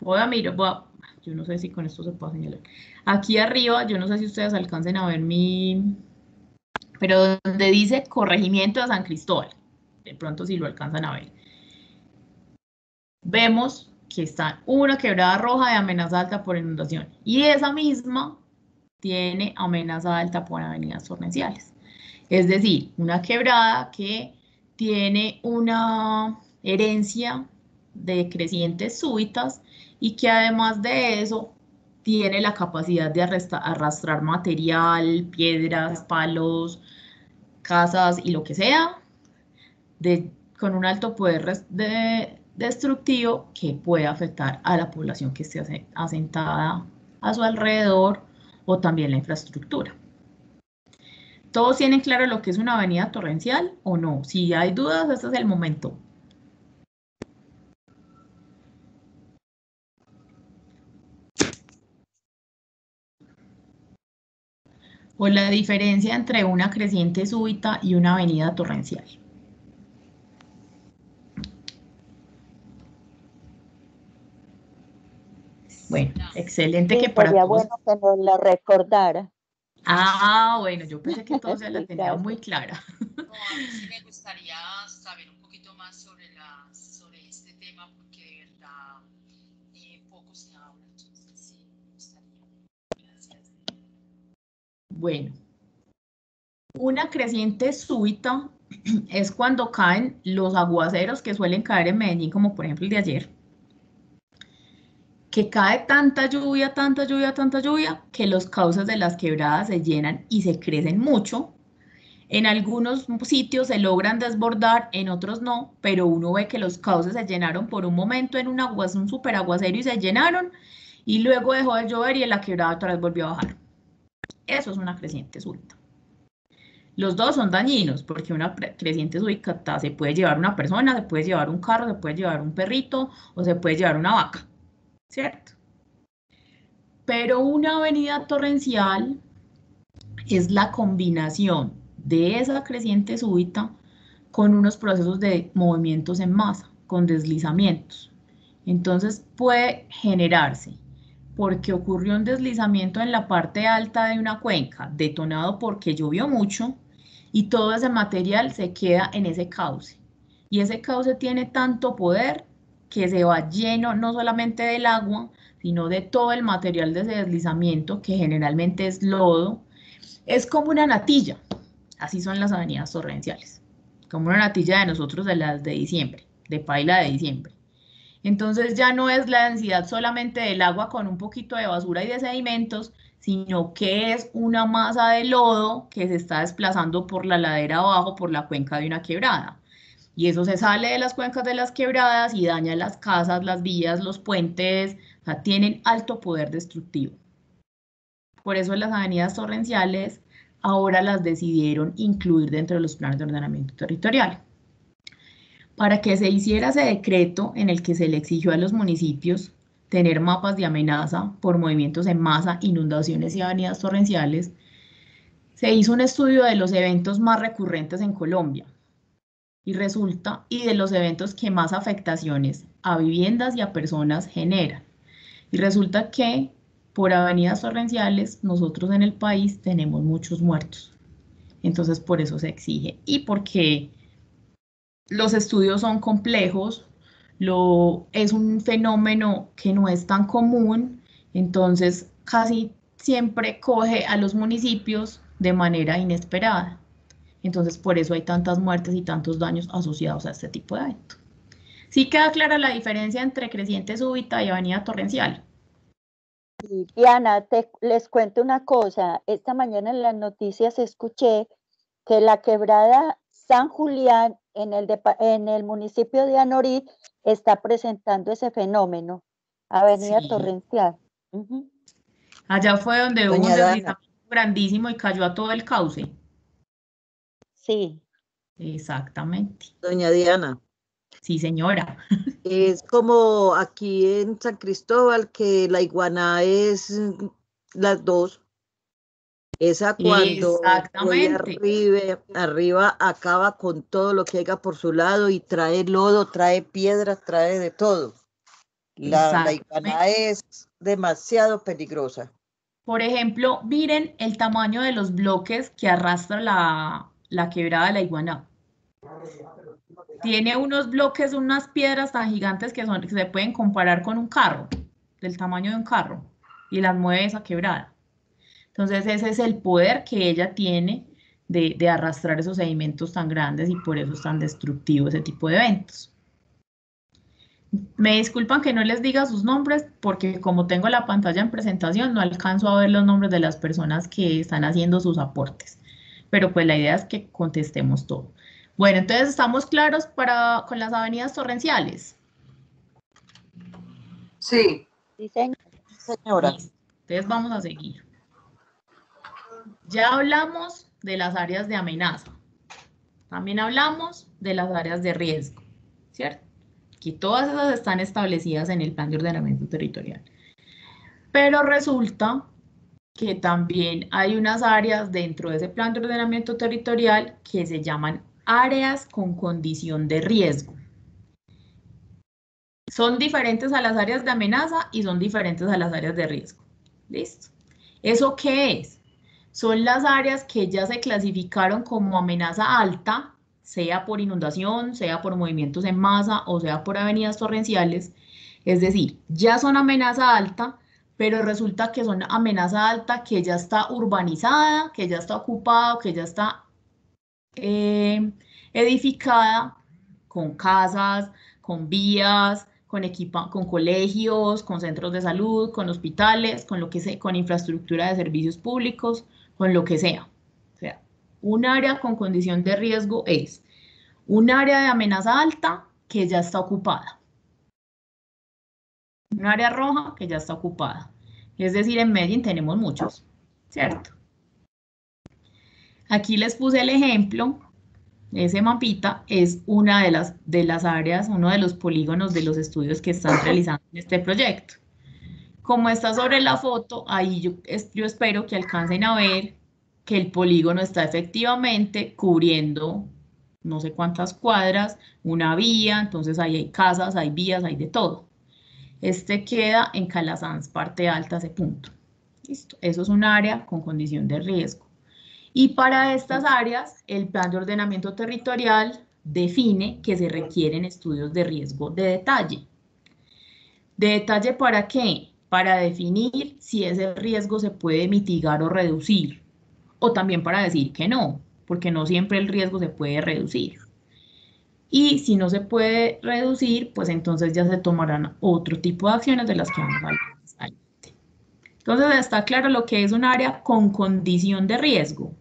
yo no sé si con esto se puede señalar. Aquí arriba, yo no sé si ustedes alcancen a ver pero donde dice Corregimiento de San Cristóbal, de pronto si lo alcanzan a ver. Vemos que está una quebrada roja de amenaza alta por inundación y esa misma tiene amenaza alta por avenidas torrenciales. Es decir, una quebrada que tiene una herencia de crecientes súbitas y que además de eso tiene la capacidad de arrastrar material, piedras, palos, casas y lo que sea, con un alto poder destructivo que puede afectar a la población que esté asentada a su alrededor o también la infraestructura. ¿Todos tienen claro lo que es una avenida torrencial o no? Si hay dudas, este es el momento. O la diferencia entre una creciente súbita y una avenida torrencial. Bueno, excelente Sí, que para sería todos. bueno que nos la recordara. Ah, bueno, yo pensé que todos ya la Sí, tenían gracias. muy clara. No, a mí sí me gustaría saber un poquito más sobre este tema porque de verdad poco se habla, entonces sí me gustaría. Gracias. Bueno, una creciente súbita es cuando caen los aguaceros que suelen caer en Medellín, como por ejemplo el de ayer, que cae tanta lluvia, que los cauces de las quebradas se llenan y se crecen mucho. En algunos sitios se logran desbordar, en otros no, pero uno ve que los cauces se llenaron por un momento en un super aguacero y se llenaron, y luego dejó de llover y la quebrada otra vez volvió a bajar. Eso es una creciente súbita. Los dos son dañinos, porque una creciente súbita se puede llevar una persona, se puede llevar un carro, se puede llevar un perrito o se puede llevar una vaca, ¿cierto? Pero una avenida torrencial es la combinación de esa creciente súbita con unos procesos de movimientos en masa, con deslizamientos. Entonces puede generarse porque ocurrió un deslizamiento en la parte alta de una cuenca, detonado porque llovió mucho, y todo ese material se queda en ese cauce. Y ese cauce tiene tanto poder que se va lleno no solamente del agua, sino de todo el material de ese deslizamiento, que generalmente es lodo. Es como una natilla, así son las avenidas torrenciales, como una natilla de nosotros de las de diciembre, de paila de diciembre. Entonces ya no es la densidad solamente del agua con un poquito de basura y de sedimentos, sino que es una masa de lodo que se está desplazando por la ladera abajo, por la cuenca de una quebrada. Y eso se sale de las cuencas de las quebradas y daña las casas, las vías, los puentes, o sea, tienen alto poder destructivo. Por eso las avenidas torrenciales ahora las decidieron incluir dentro de los planes de ordenamiento territorial. Para que se hiciera ese decreto en el que se le exigió a los municipios tener mapas de amenaza por movimientos en masa, inundaciones y avenidas torrenciales, se hizo un estudio de los eventos más recurrentes en Colombia y de los eventos que más afectaciones a viviendas y a personas generan. Y resulta que por avenidas torrenciales nosotros en el país tenemos muchos muertos. Entonces por eso se exige y porque los estudios son complejos, es un fenómeno que no es tan común, entonces casi siempre coge a los municipios de manera inesperada. Entonces por eso hay tantas muertes y tantos daños asociados a este tipo de evento. ¿Sí queda clara la diferencia entre creciente súbita y avenida torrencial? Diana, les cuento una cosa. Esta mañana en las noticias escuché que la quebrada San Julián en el municipio de Anorí está presentando ese fenómeno, avenida torrencial. Allá fue donde hubo un deslizamiento grandísimo y cayó a todo el cauce. Sí. Exactamente. Doña Diana. Sí, señora. Es como aquí en San Cristóbal, que la Iguaná es las dos. Esa cuando voy arriba acaba con todo lo que haya por su lado y trae lodo, trae piedras, trae de todo. La Iguaná es demasiado peligrosa. Por ejemplo, miren el tamaño de los bloques que arrastra la quebrada de la Iguaná. Tiene unos bloques, unas piedras tan gigantes que se pueden comparar con un carro, del tamaño de un carro, y las mueve esa quebrada. Entonces ese es el poder que ella tiene de arrastrar esos sedimentos tan grandes y por eso es tan destructivo ese tipo de eventos. Me disculpan que no les diga sus nombres porque como tengo la pantalla en presentación no alcanzo a ver los nombres de las personas que están haciendo sus aportes, pero pues la idea es que contestemos todo. Bueno, entonces estamos claros con las avenidas torrenciales. Sí. Sí, señora. Entonces vamos a seguir. Ya hablamos de las áreas de amenaza. También hablamos de las áreas de riesgo, ¿cierto? Aquí todas esas están establecidas en el Plan de Ordenamiento Territorial. Pero resulta que también hay unas áreas dentro de ese Plan de Ordenamiento Territorial que se llaman áreas con condición de riesgo. Son diferentes a las áreas de amenaza y son diferentes a las áreas de riesgo. ¿Listo? ¿Eso qué es? Son las áreas que ya se clasificaron como amenaza alta, sea por inundación, sea por movimientos en masa o sea por avenidas torrenciales. Es decir, ya son amenaza alta, pero resulta que son amenaza alta que ya está urbanizada, que ya está ocupada, que ya está edificada con casas, con vías, con colegios, con centros de salud, con hospitales, con infraestructura de servicios públicos, con lo que sea. O sea, un área con condición de riesgo es un área de amenaza alta que ya está ocupada. Un área roja que ya está ocupada. Es decir, en Medellín tenemos muchos, ¿cierto? Aquí les puse el ejemplo. Ese mapita es una de las áreas, uno de los polígonos de los estudios que están realizando en este proyecto. Como está sobre la foto, ahí yo espero que alcancen a ver que el polígono está efectivamente cubriendo no sé cuántas cuadras, una vía, entonces ahí hay casas, hay vías, hay de todo. Este queda en Calasanz, parte alta, ese punto. Listo, eso es un área con condición de riesgo. Y para estas áreas, el Plan de Ordenamiento Territorial define que se requieren estudios de riesgo de detalle. ¿De detalle para qué? Para definir si ese riesgo se puede mitigar o reducir. O también para decir que no, porque no siempre el riesgo se puede reducir. Y si no se puede reducir, pues entonces ya se tomarán otro tipo de acciones de las que vamos a hablar más adelante. Entonces está claro lo que es un área con condición de riesgo.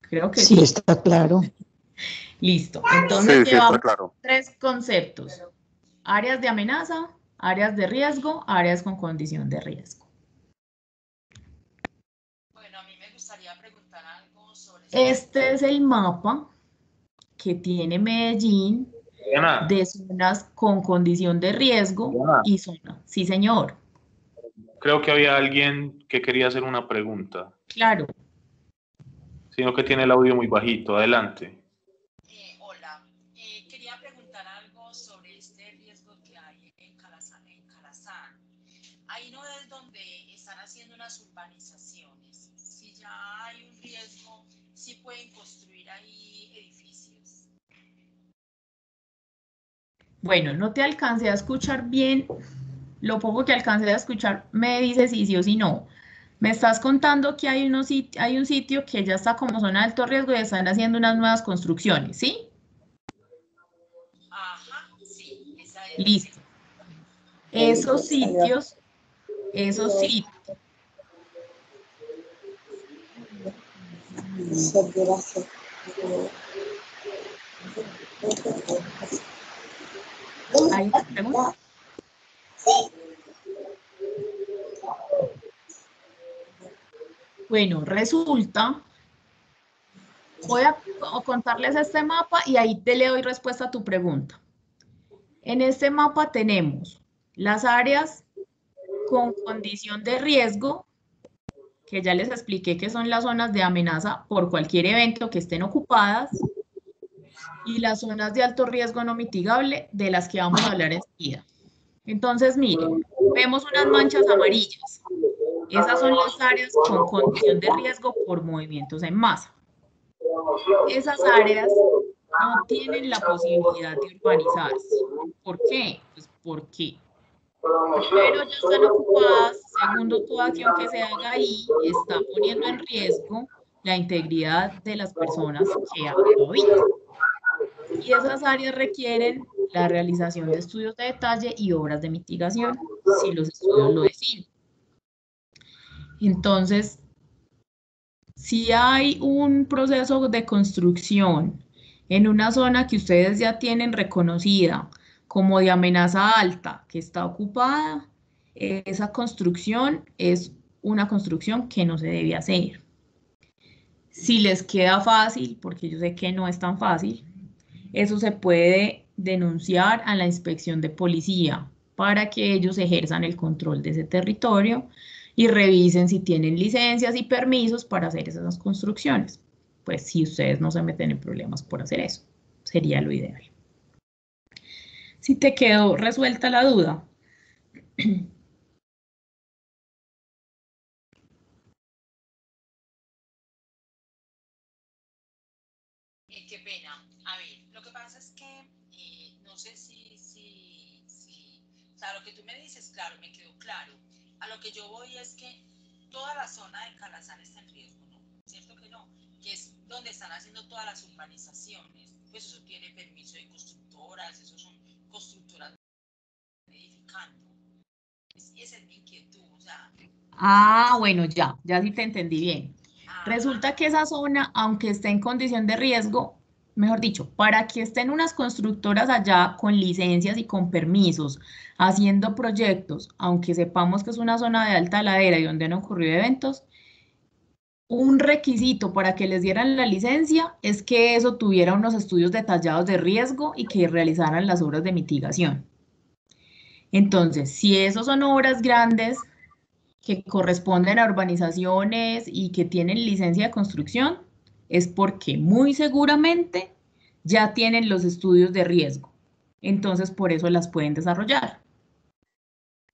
Creo que sí. Está claro. Listo. Entonces sí, llevamos está claro. 3 conceptos. Áreas de amenaza, áreas de riesgo, áreas con condición de riesgo. Bueno, a mí me gustaría preguntar algo sobre... Este es el mapa que tiene Medellín de zonas con condición de riesgo y zona. Sí, señor. creo que había alguien que quería hacer una pregunta. Claro. Sino que tiene el audio muy bajito. Adelante. Hola. Quería preguntar algo sobre este riesgo que hay en Calazán. Ahí no es donde están haciendo unas urbanizaciones. Si ya hay un riesgo, sí pueden construir ahí edificios. Bueno, no te alcancé a escuchar bien. Lo poco que alcancé a escuchar me dice sí o sí no. Me estás contando que hay un sitio que ya está como zona de alto riesgo y están haciendo unas nuevas construcciones, ¿sí? Ajá, sí, esa es. Listo. Esos sitios. ¿Hay una pregunta? Bueno, resulta, voy a contarles este mapa y ahí te le doy respuesta a tu pregunta. En este mapa tenemos las áreas con condición de riesgo, que ya les expliqué que son las zonas de amenaza por cualquier evento que estén ocupadas, y las zonas de alto riesgo no mitigable, de las que vamos a hablar enseguida. Entonces, miren, vemos unas manchas amarillas. Esas son las áreas con condición de riesgo por movimientos en masa. Esas áreas no tienen la posibilidad de urbanizarse. ¿Por qué? Pues porque primero ya están ocupadas, segundo, toda acción que se haga ahí está poniendo en riesgo la integridad de las personas que lo habitan. Y esas áreas requieren la realización de estudios de detalle y obras de mitigación, si los estudios lo deciden. Entonces, si hay un proceso de construcción en una zona que ustedes ya tienen reconocida como de amenaza alta, que está ocupada, esa construcción es una construcción que no se debe hacer. Si les queda fácil, porque yo sé que no es tan fácil, eso se puede denunciar a la inspección de policía para que ellos ejerzan el control de ese territorio y revisen si tienen licencias y permisos para hacer esas construcciones. Pues si ustedes no se meten en problemas por hacer eso, sería lo ideal. Si te quedó resuelta la duda. Qué pena. A ver, lo que pasa es que no sé o sea, lo que tú me dices, claro, me quedó claro. A lo que yo voy es que toda la zona de Calazán está en riesgo, ¿no? ¿Cierto que no? Que es donde están haciendo todas las urbanizaciones. Pues eso tiene permiso de constructoras, eso son constructoras edificando. Esa es mi inquietud, o sea. Ah, bueno, ya sí te entendí bien. Resulta que esa zona, aunque esté en condición de riesgo, mejor dicho, para que estén unas constructoras allá con licencias y con permisos, haciendo proyectos, aunque sepamos que es una zona de alta ladera y donde han ocurrido eventos, un requisito para que les dieran la licencia es que eso tuviera unos estudios detallados de riesgo y que realizaran las obras de mitigación. Entonces, si esos son obras grandes que corresponden a urbanizaciones y que tienen licencia de construcción, es porque muy seguramente ya tienen los estudios de riesgo. Entonces, por eso las pueden desarrollar.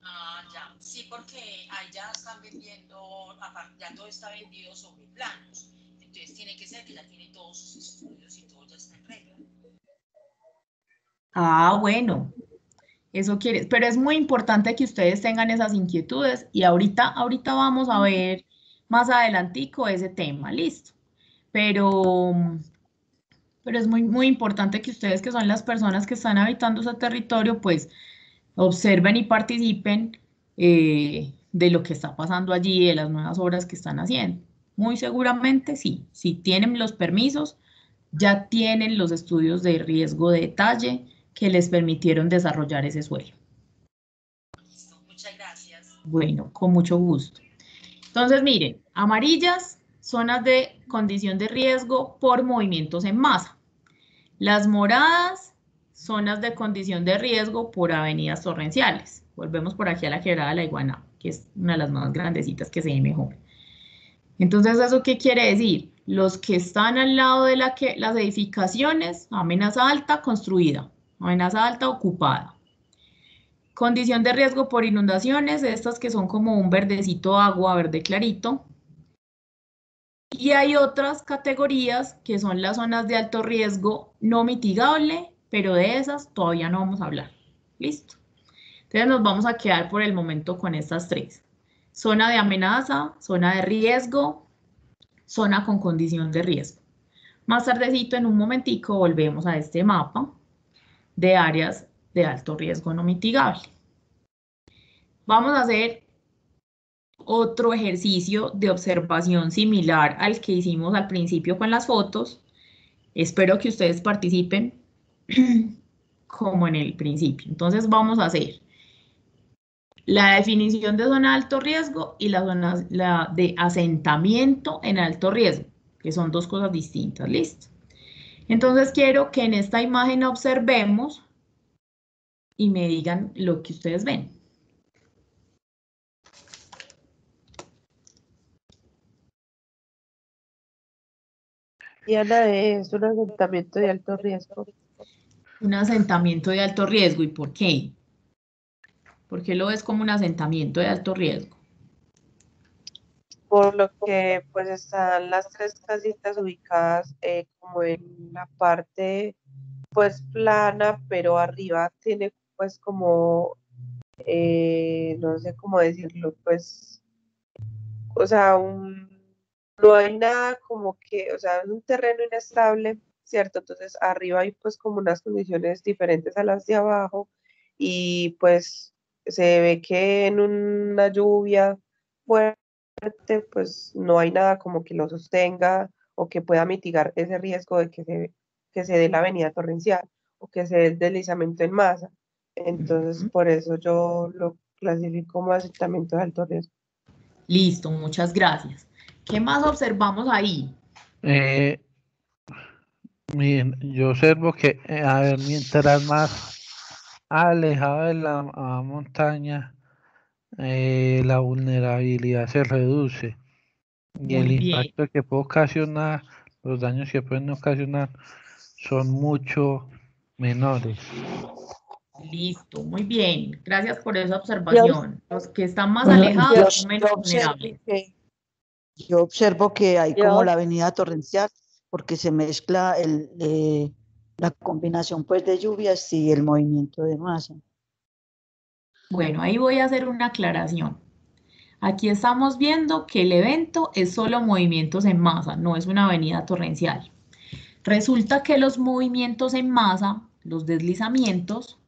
Ah, ya. Sí, porque ahí ya están vendiendo, ya todo está vendido sobre planos. Entonces, tiene que ser que ya tiene todos sus estudios y todo ya está en regla. Ah, bueno. Eso quiere, pero es muy importante que ustedes tengan esas inquietudes y ahorita vamos a ver más adelantico ese tema, listo. Pero es muy importante que ustedes, que son las personas que están habitando ese territorio, pues observen y participen de lo que está pasando allí, de las nuevas obras que están haciendo. Muy seguramente sí, si tienen los permisos, ya tienen los estudios de riesgo de detalle que les permitieron desarrollar ese suelo. Listo, muchas gracias. Bueno, con mucho gusto. Entonces, miren, amarillas, zonas de condición de riesgo por movimientos en masa. Las moradas, zonas de condición de riesgo por avenidas torrenciales. Volvemos por aquí a la quebrada de la Iguana. que es una de las más grandecitas que se ve mejor. Entonces, ¿eso qué quiere decir? Los que están al lado de las edificaciones, amenaza alta construida, amenaza alta ocupada. Condición de riesgo por inundaciones, estas que son como un verdecito agua, verde clarito. Y hay otras categorías que son las zonas de alto riesgo no mitigable, pero de esas todavía no vamos a hablar. ¿Listo? Entonces nos vamos a quedar por el momento con estas tres. Zona de amenaza, zona de riesgo, zona con condición de riesgo. Más tardecito, en un momentico, volvemos a este mapa de áreas de alto riesgo no mitigable. Vamos a hacer otro ejercicio de observación similar al que hicimos al principio con las fotos. Espero que ustedes participen como en el principio. Entonces vamos a hacer la definición de zona de alto riesgo y la de asentamiento en alto riesgo, que son dos cosas distintas. ¿Listo? Entonces quiero que en esta imagen observemos y me digan lo que ustedes ven. Diana, es un asentamiento de alto riesgo. Un asentamiento de alto riesgo, ¿y por qué? ¿Por qué lo ves como un asentamiento de alto riesgo? Por lo que pues están las tres casitas ubicadas como en la parte pues plana, pero arriba tiene pues como, no sé cómo decirlo, pues, o sea, no hay nada como que, o sea, es un terreno inestable, ¿cierto? Entonces arriba hay pues como unas condiciones diferentes a las de abajo y pues se ve que en una lluvia fuerte pues no hay nada como que lo sostenga o que pueda mitigar ese riesgo de que se dé la avenida torrencial o que se dé el deslizamiento en masa. Entonces por eso yo lo clasifico como asentamiento de alto riesgo. Listo, muchas gracias. ¿Qué más observamos ahí? Miren, yo observo que, a ver, mientras más alejado de la montaña, la vulnerabilidad se reduce y el impacto que puede ocasionar, los daños que pueden ocasionar son mucho menores. Listo, muy bien. Gracias por esa observación. Los que están más alejados son menos vulnerables. Yo observo que hay como la avenida torrencial, porque se mezcla la combinación pues de lluvias y el movimiento de masa. Bueno, ahí voy a hacer una aclaración. Aquí estamos viendo que el evento es solo movimientos en masa, no es una avenida torrencial. Resulta que los movimientos en masa, los deslizamientos,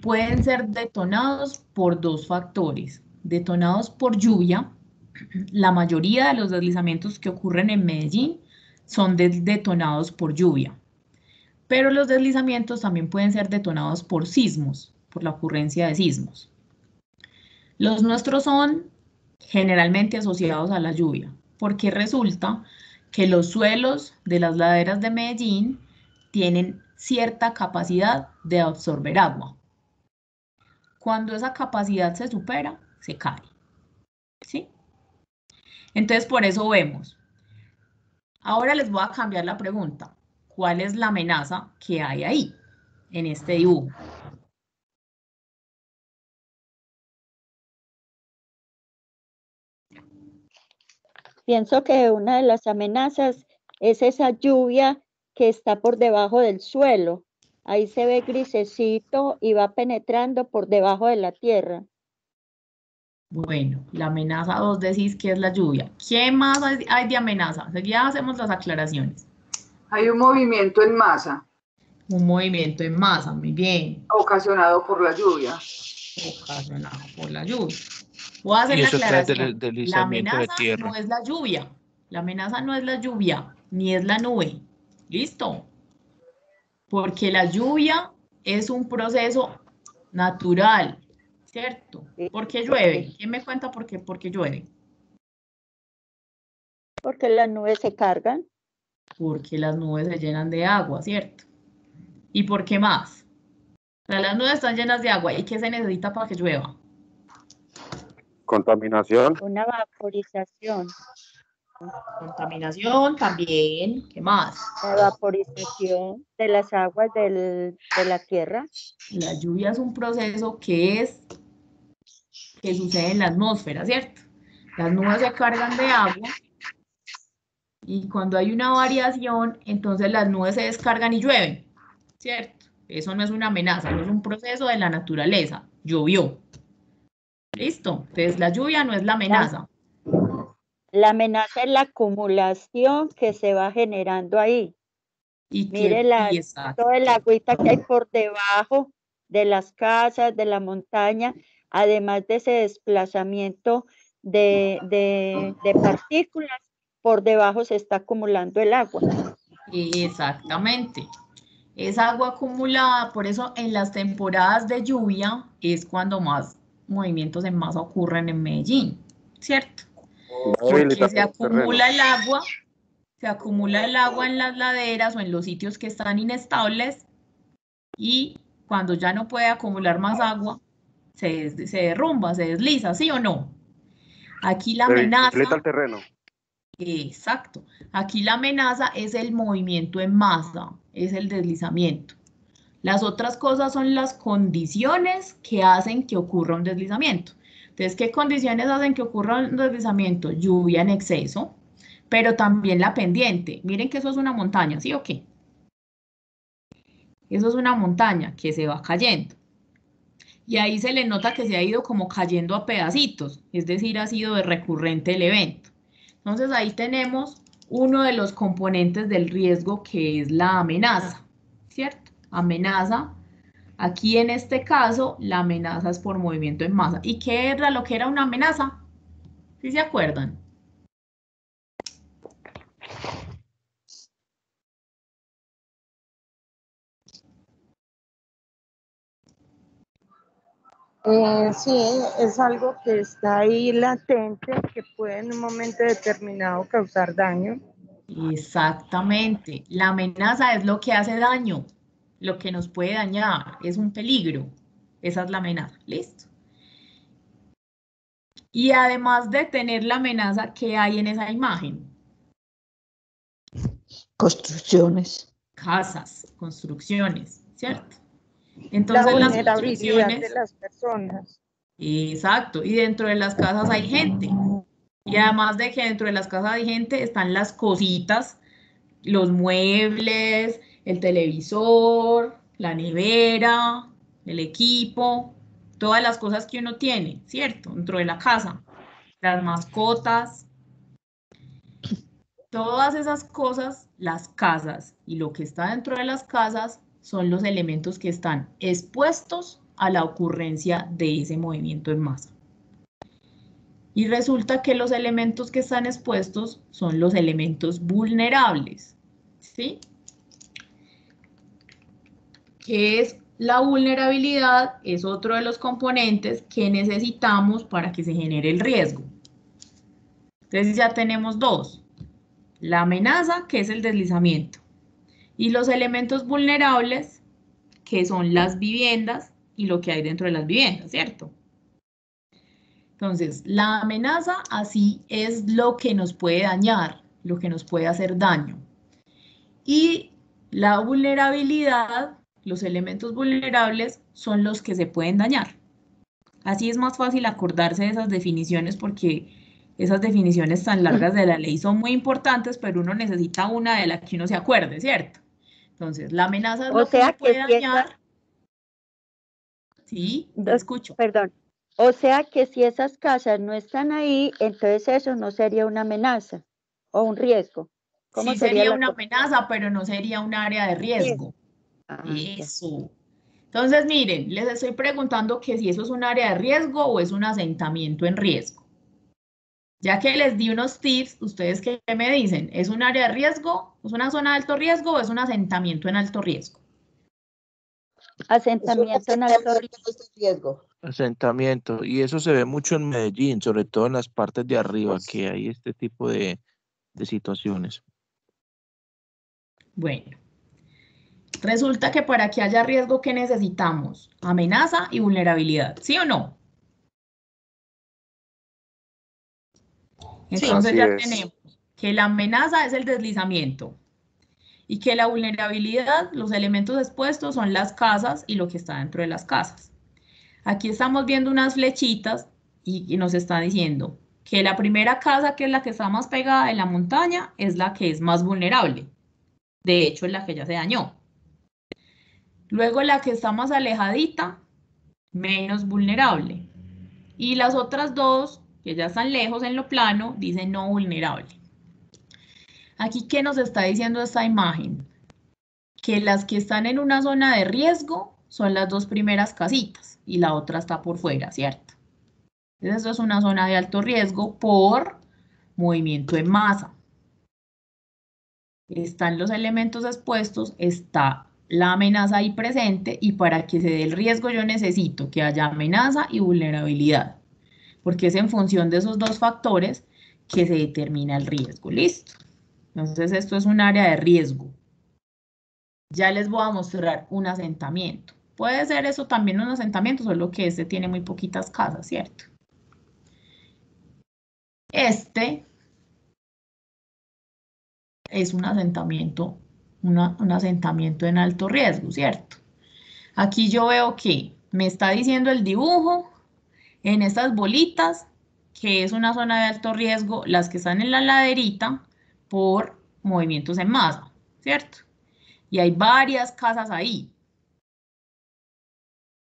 pueden ser detonados por dos factores. Detonados por lluvia. La mayoría de los deslizamientos que ocurren en Medellín son detonados por lluvia. Pero los deslizamientos también pueden ser detonados por sismos, por la ocurrencia de sismos. Los nuestros son generalmente asociados a la lluvia, porque resulta que los suelos de las laderas de Medellín tienen cierta capacidad de absorber agua. Cuando esa capacidad se supera, se cae. ¿Sí? Entonces, por eso vemos. Ahora les voy a cambiar la pregunta. ¿Cuál es la amenaza que hay ahí, en este dibujo? Pienso que una de las amenazas es esa lluvia que está por debajo del suelo. Ahí se ve grisecito y va penetrando por debajo de la tierra. Bueno, la amenaza 2 decís que es la lluvia. ¿Qué más hay de amenaza? Ya hacemos las aclaraciones. Hay un movimiento en masa. Un movimiento en masa, muy bien. Ocasionado por la lluvia. Ocasionado por la lluvia. Voy a hacer la aclaración. La amenaza no es la lluvia. La amenaza no es la lluvia, ni es la nube. ¿Listo? Porque la lluvia es un proceso natural, ¿cierto? ¿Por qué llueve? ¿Quién me cuenta por qué llueve? Porque las nubes se cargan. Porque las nubes se llenan de agua, ¿cierto? ¿Y por qué más? O sea, las nubes están llenas de agua. ¿Y qué se necesita para que llueva? Contaminación. Una vaporización. Contaminación también. ¿Qué más? La vaporización de las aguas de la tierra. La lluvia es un proceso que sucede en la atmósfera, ¿cierto? Las nubes se cargan de agua y cuando hay una variación, entonces las nubes se descargan y llueven, ¿cierto? Eso no es una amenaza, no es un proceso de la naturaleza. Llovió. ¿Listo? Entonces la lluvia no es la amenaza. La amenaza es la acumulación que se va generando ahí. Mire toda el agüita que hay por debajo de las casas, de la montaña, además de ese desplazamiento de partículas, por debajo se está acumulando el agua. Exactamente. Esa agua acumulada, por eso en las temporadas de lluvia es cuando más movimientos en masa ocurren en Medellín, ¿cierto? Porque se acumula el agua en las laderas o en los sitios que están inestables y cuando ya no puede acumular más agua, se derrumba, se desliza, ¿sí o no? Aquí la amenaza... el terreno. Exacto. Aquí la amenaza es el movimiento en masa, es el deslizamiento. Las otras cosas son las condiciones que hacen que ocurra un deslizamiento. Entonces, ¿qué condiciones hacen que ocurra un deslizamiento? Lluvia en exceso, pero también la pendiente. Miren que eso es una montaña, ¿sí o qué? Eso es una montaña que se va cayendo. Y ahí se le nota que se ha ido como cayendo a pedacitos, es decir, ha sido de recurrente el evento. Entonces, ahí tenemos uno de los componentes del riesgo que es la amenaza, ¿cierto? Amenaza. Aquí en este caso, la amenaza es por movimiento en masa. ¿Y qué era lo que era una amenaza? ¿Sí se acuerdan? Sí, es algo que está ahí latente, que puede en un momento determinado causar daño. Exactamente. La amenaza es lo que hace daño, lo que nos puede dañar, es un peligro. Esa es la amenaza. ¿Listo? Y además de tener la amenaza, ¿qué hay en esa imagen? Construcciones. Casas, construcciones, ¿cierto? Entonces, la vulnerabilidad de las personas. Exacto. Y dentro de las casas hay gente. Y además de que dentro de las casas hay gente, están las cositas, los muebles, el televisor, la nevera, el equipo, todas las cosas que uno tiene, ¿cierto? Dentro de la casa, las mascotas, todas esas cosas, las casas y lo que está dentro de las casas son los elementos que están expuestos a la ocurrencia de ese movimiento en masa. Y resulta que los elementos que están expuestos son los elementos vulnerables, ¿sí? ¿Qué es la vulnerabilidad? Es otro de los componentes que necesitamos para que se genere el riesgo. Entonces ya tenemos dos. La amenaza, que es el deslizamiento, y los elementos vulnerables, que son las viviendas y lo que hay dentro de las viviendas, ¿cierto? Entonces, la amenaza así es lo que nos puede dañar, lo que nos puede hacer daño. Y la vulnerabilidad, los elementos vulnerables, son los que se pueden dañar. Así es más fácil acordarse de esas definiciones porque esas definiciones tan largas de la ley son muy importantes, pero uno necesita una de la que uno se acuerde, ¿cierto? Entonces, la amenaza es lo que se puede dañar. Sí, te escucho. Perdón. O sea que si esas casas no están ahí, entonces eso no sería una amenaza o un riesgo. Sí sería una amenaza, pero no sería un área de riesgo. Sí. Eso. Entonces, miren, les estoy preguntando que si eso es un área de riesgo o es un asentamiento en riesgo. Ya que les di unos tips, ¿ustedes qué me dicen? ¿Es un área de riesgo? ¿Es una zona de alto riesgo o es un asentamiento en alto riesgo? Asentamiento en alto riesgo. Asentamiento. Y eso se ve mucho en Medellín, sobre todo en las partes de arriba, que hay este tipo de situaciones. Bueno. Resulta que para que haya riesgo, ¿qué necesitamos? Amenaza y vulnerabilidad, ¿sí o no? Entonces ya tenemos que la amenaza es el deslizamiento y que la vulnerabilidad, los elementos expuestos son las casas y lo que está dentro de las casas. Aquí estamos viendo unas flechitas y nos está diciendo que la primera casa, que es la que está más pegada en la montaña, es la que es más vulnerable. De hecho, es la que ya se dañó. Luego la que está más alejadita, menos vulnerable. Y las otras dos, que ya están lejos en lo plano, dicen no vulnerable. Aquí, ¿qué nos está diciendo esta imagen? Que las que están en una zona de riesgo son las dos primeras casitas y la otra está por fuera, ¿cierto? Entonces, esto es una zona de alto riesgo por movimiento en masa. Están los elementos expuestos, está la amenaza ahí presente y para que se dé el riesgo yo necesito que haya amenaza y vulnerabilidad, porque es en función de esos dos factores que se determina el riesgo. ¿Listo? Entonces esto es un área de riesgo. Ya les voy a mostrar un asentamiento. Puede ser eso también un asentamiento, solo que este tiene muy poquitas casas, ¿cierto? Este es un asentamiento, un asentamiento en alto riesgo, ¿cierto? Aquí yo veo que me está diciendo el dibujo en estas bolitas que es una zona de alto riesgo, las que están en la laderita por movimientos en masa, ¿cierto? Y hay varias casas ahí.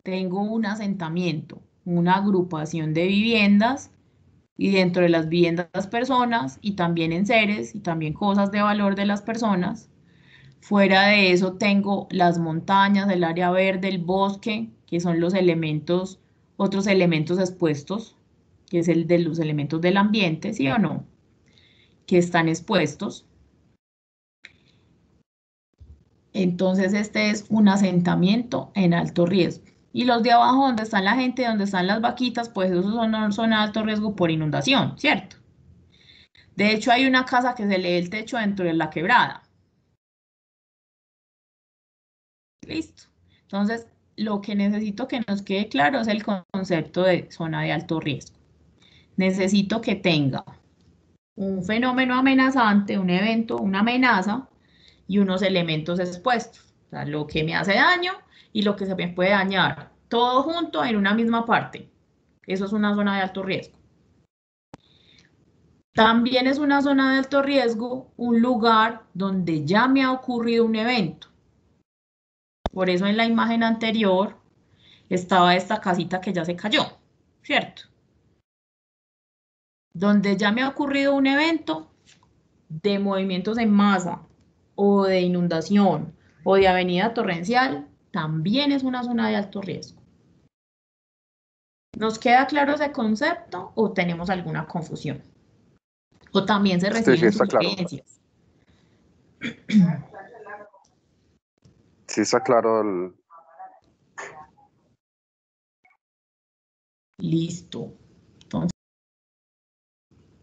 Tengo un asentamiento, una agrupación de viviendas y dentro de las viviendas personas y también enseres y también cosas de valor de las personas. Fuera de eso tengo las montañas, el área verde, el bosque, que son los elementos, otros elementos expuestos, que es el de los elementos del ambiente, ¿sí o no? Que están expuestos. Entonces este es un asentamiento en alto riesgo. Y los de abajo, donde está la gente, donde están las vaquitas, pues esos son de alto riesgo por inundación, ¿cierto? De hecho, hay una casa que se le ve el techo dentro de la quebrada. Listo. Entonces, lo que necesito que nos quede claro es el concepto de zona de alto riesgo. Necesito que tenga un fenómeno amenazante, un evento, una amenaza y unos elementos expuestos. O sea, lo que me hace daño y lo que se me puede dañar. Todo junto en una misma parte. Eso es una zona de alto riesgo. También es una zona de alto riesgo un lugar donde ya me ha ocurrido un evento. Por eso en la imagen anterior estaba esta casita que ya se cayó, ¿cierto? Donde ya me ha ocurrido un evento de movimientos en masa o de inundación o de avenida torrencial, también es una zona de alto riesgo. ¿Nos queda claro ese concepto o tenemos alguna confusión? O también se reciben sugerencias. Sí, está claro. Listo. Entonces,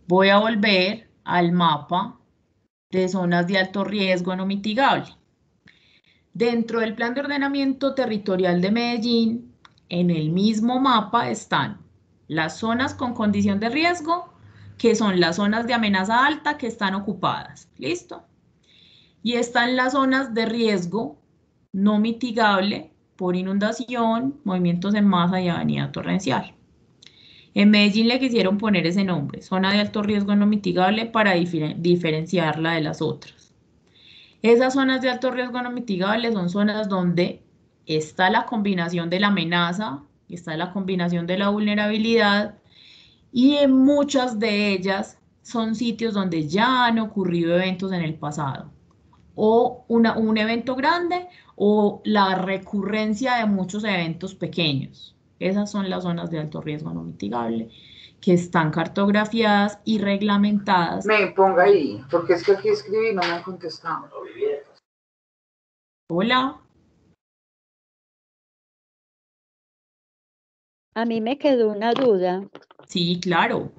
voy a volver al mapa de zonas de alto riesgo no mitigable. Dentro del Plan de Ordenamiento Territorial de Medellín, en el mismo mapa están las zonas con condición de riesgo, que son las zonas de amenaza alta que están ocupadas. ¿Listo? Y están las zonas de riesgo no mitigable por inundación, movimientos en masa y avenida torrencial. En Medellín le quisieron poner ese nombre, zona de alto riesgo no mitigable, para diferenciarla de las otras. Esas zonas de alto riesgo no mitigable son zonas donde está la combinación de la amenaza, está la combinación de la vulnerabilidad, y en muchas de ellas son sitios donde ya han ocurrido eventos en el pasado, o un evento grande o la recurrencia de muchos eventos pequeños. Esas son las zonas de alto riesgo no mitigable que están cartografiadas y reglamentadas. Me ponga ahí, porque es que aquí escribí y no me han contestado. Hola. A mí me quedó una duda. Sí, claro.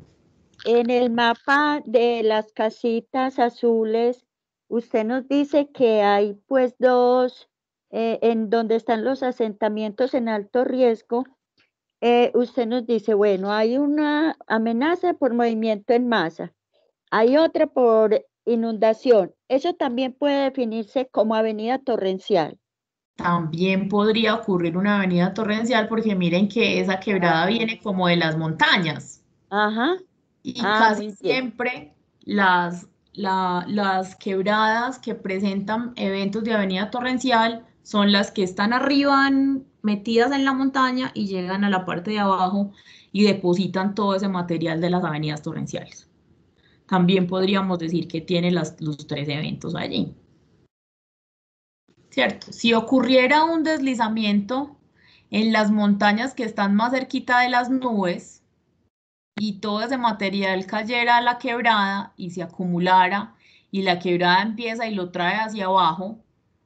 En el mapa de las casitas azules, usted nos dice que hay pues dos, en donde están los asentamientos en alto riesgo. Usted nos dice, bueno, hay una amenaza por movimiento en masa Hay otra por inundación. Eso también puede definirse como avenida torrencial. También podría ocurrir una avenida torrencial porque miren que esa quebrada viene como de las montañas. Ajá. Y casi siempre las quebradas que presentan eventos de avenida torrencial son las que están arriba metidas en la montaña y llegan a la parte de abajo y depositan todo ese material de las avenidas torrenciales. También podríamos decir que tiene los 3 eventos allí. ¿Cierto? Si ocurriera un deslizamiento en las montañas que están más cerquita de las nubes y todo ese material cayera a la quebrada y se acumulara y la quebrada empieza y lo trae hacia abajo,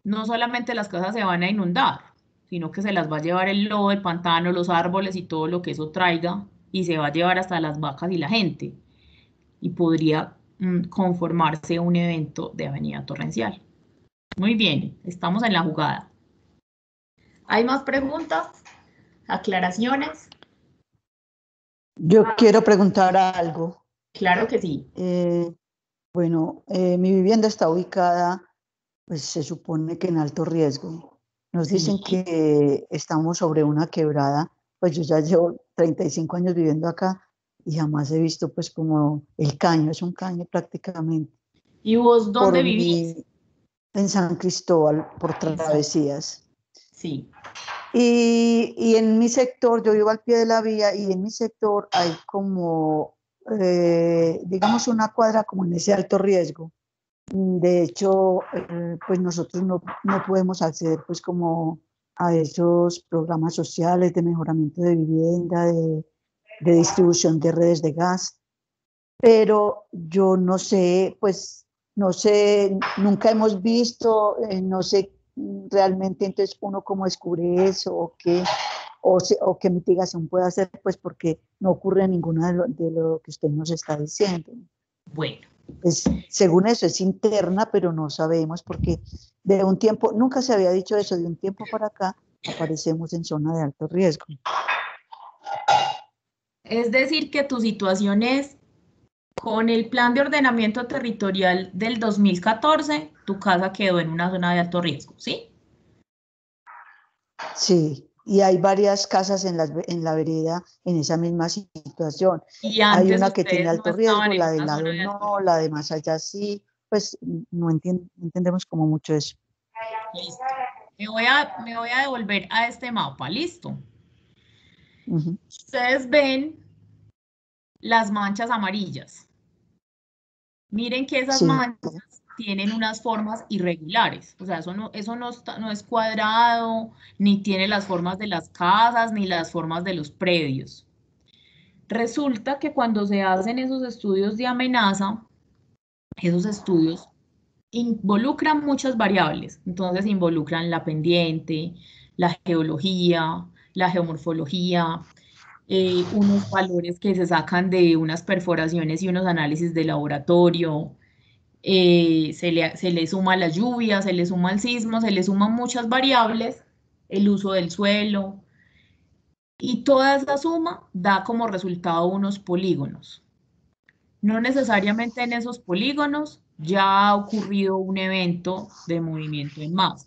no solamente las casas se van a inundar, sino que se las va a llevar el lodo, el pantano, los árboles y todo lo que eso traiga y se va a llevar hasta las vacas y la gente. Y podría conformarse un evento de avenida torrencial. Muy bien, estamos en la jugada. ¿Hay más preguntas? ¿Aclaraciones? Yo quiero preguntar algo. Claro que sí. Bueno, mi vivienda está ubicada, pues se supone que en alto riesgo. Nos dicen que estamos sobre una quebrada, pues yo ya llevo 35 años viviendo acá y jamás he visto pues como el caño, es un caño prácticamente. ¿Y vos dónde vivís? En San Cristóbal, por Travesías. Sí. Y en mi sector, yo vivo al pie de la vía y en mi sector hay como, digamos, una cuadra como en ese alto riesgo. De hecho, pues nosotros no podemos acceder pues como a esos programas sociales de mejoramiento de vivienda, de distribución de redes de gas. Pero yo no sé, pues no sé, nunca hemos visto, no sé realmente entonces uno cómo descubre eso o qué mitigación puede hacer, pues porque no ocurre ninguna de lo que usted nos está diciendo. Bueno. Pues, según eso es interna, pero no sabemos porque de un tiempo, nunca se había dicho eso, de un tiempo para acá aparecemos en zona de alto riesgo. Es decir, que tu situación es, con el plan de ordenamiento territorial del 2014, tu casa quedó en una zona de alto riesgo, ¿sí? Sí, y hay varias casas en la vereda en esa misma situación. Y antes hay una que tiene alto riesgo, la del lado no, la de más allá sí, pues no entendemos como mucho eso. Listo. Me voy a devolver a este mapa, ¿listo? Ustedes ven las manchas amarillas. Miren que esas manchas tienen unas formas irregulares, o sea, eso no es cuadrado, ni tiene las formas de las casas, ni las formas de los predios. Resulta que cuando se hacen esos estudios de amenaza, esos estudios involucran muchas variables, entonces involucran la pendiente, la geología, la geomorfología, unos valores que se sacan de unas perforaciones y unos análisis de laboratorio, se le suma la lluvia, se le suma el sismo, se le suman muchas variables, el uso del suelo, y toda esa suma da como resultado unos polígonos. No necesariamente en esos polígonos ya ha ocurrido un evento de movimiento en masa,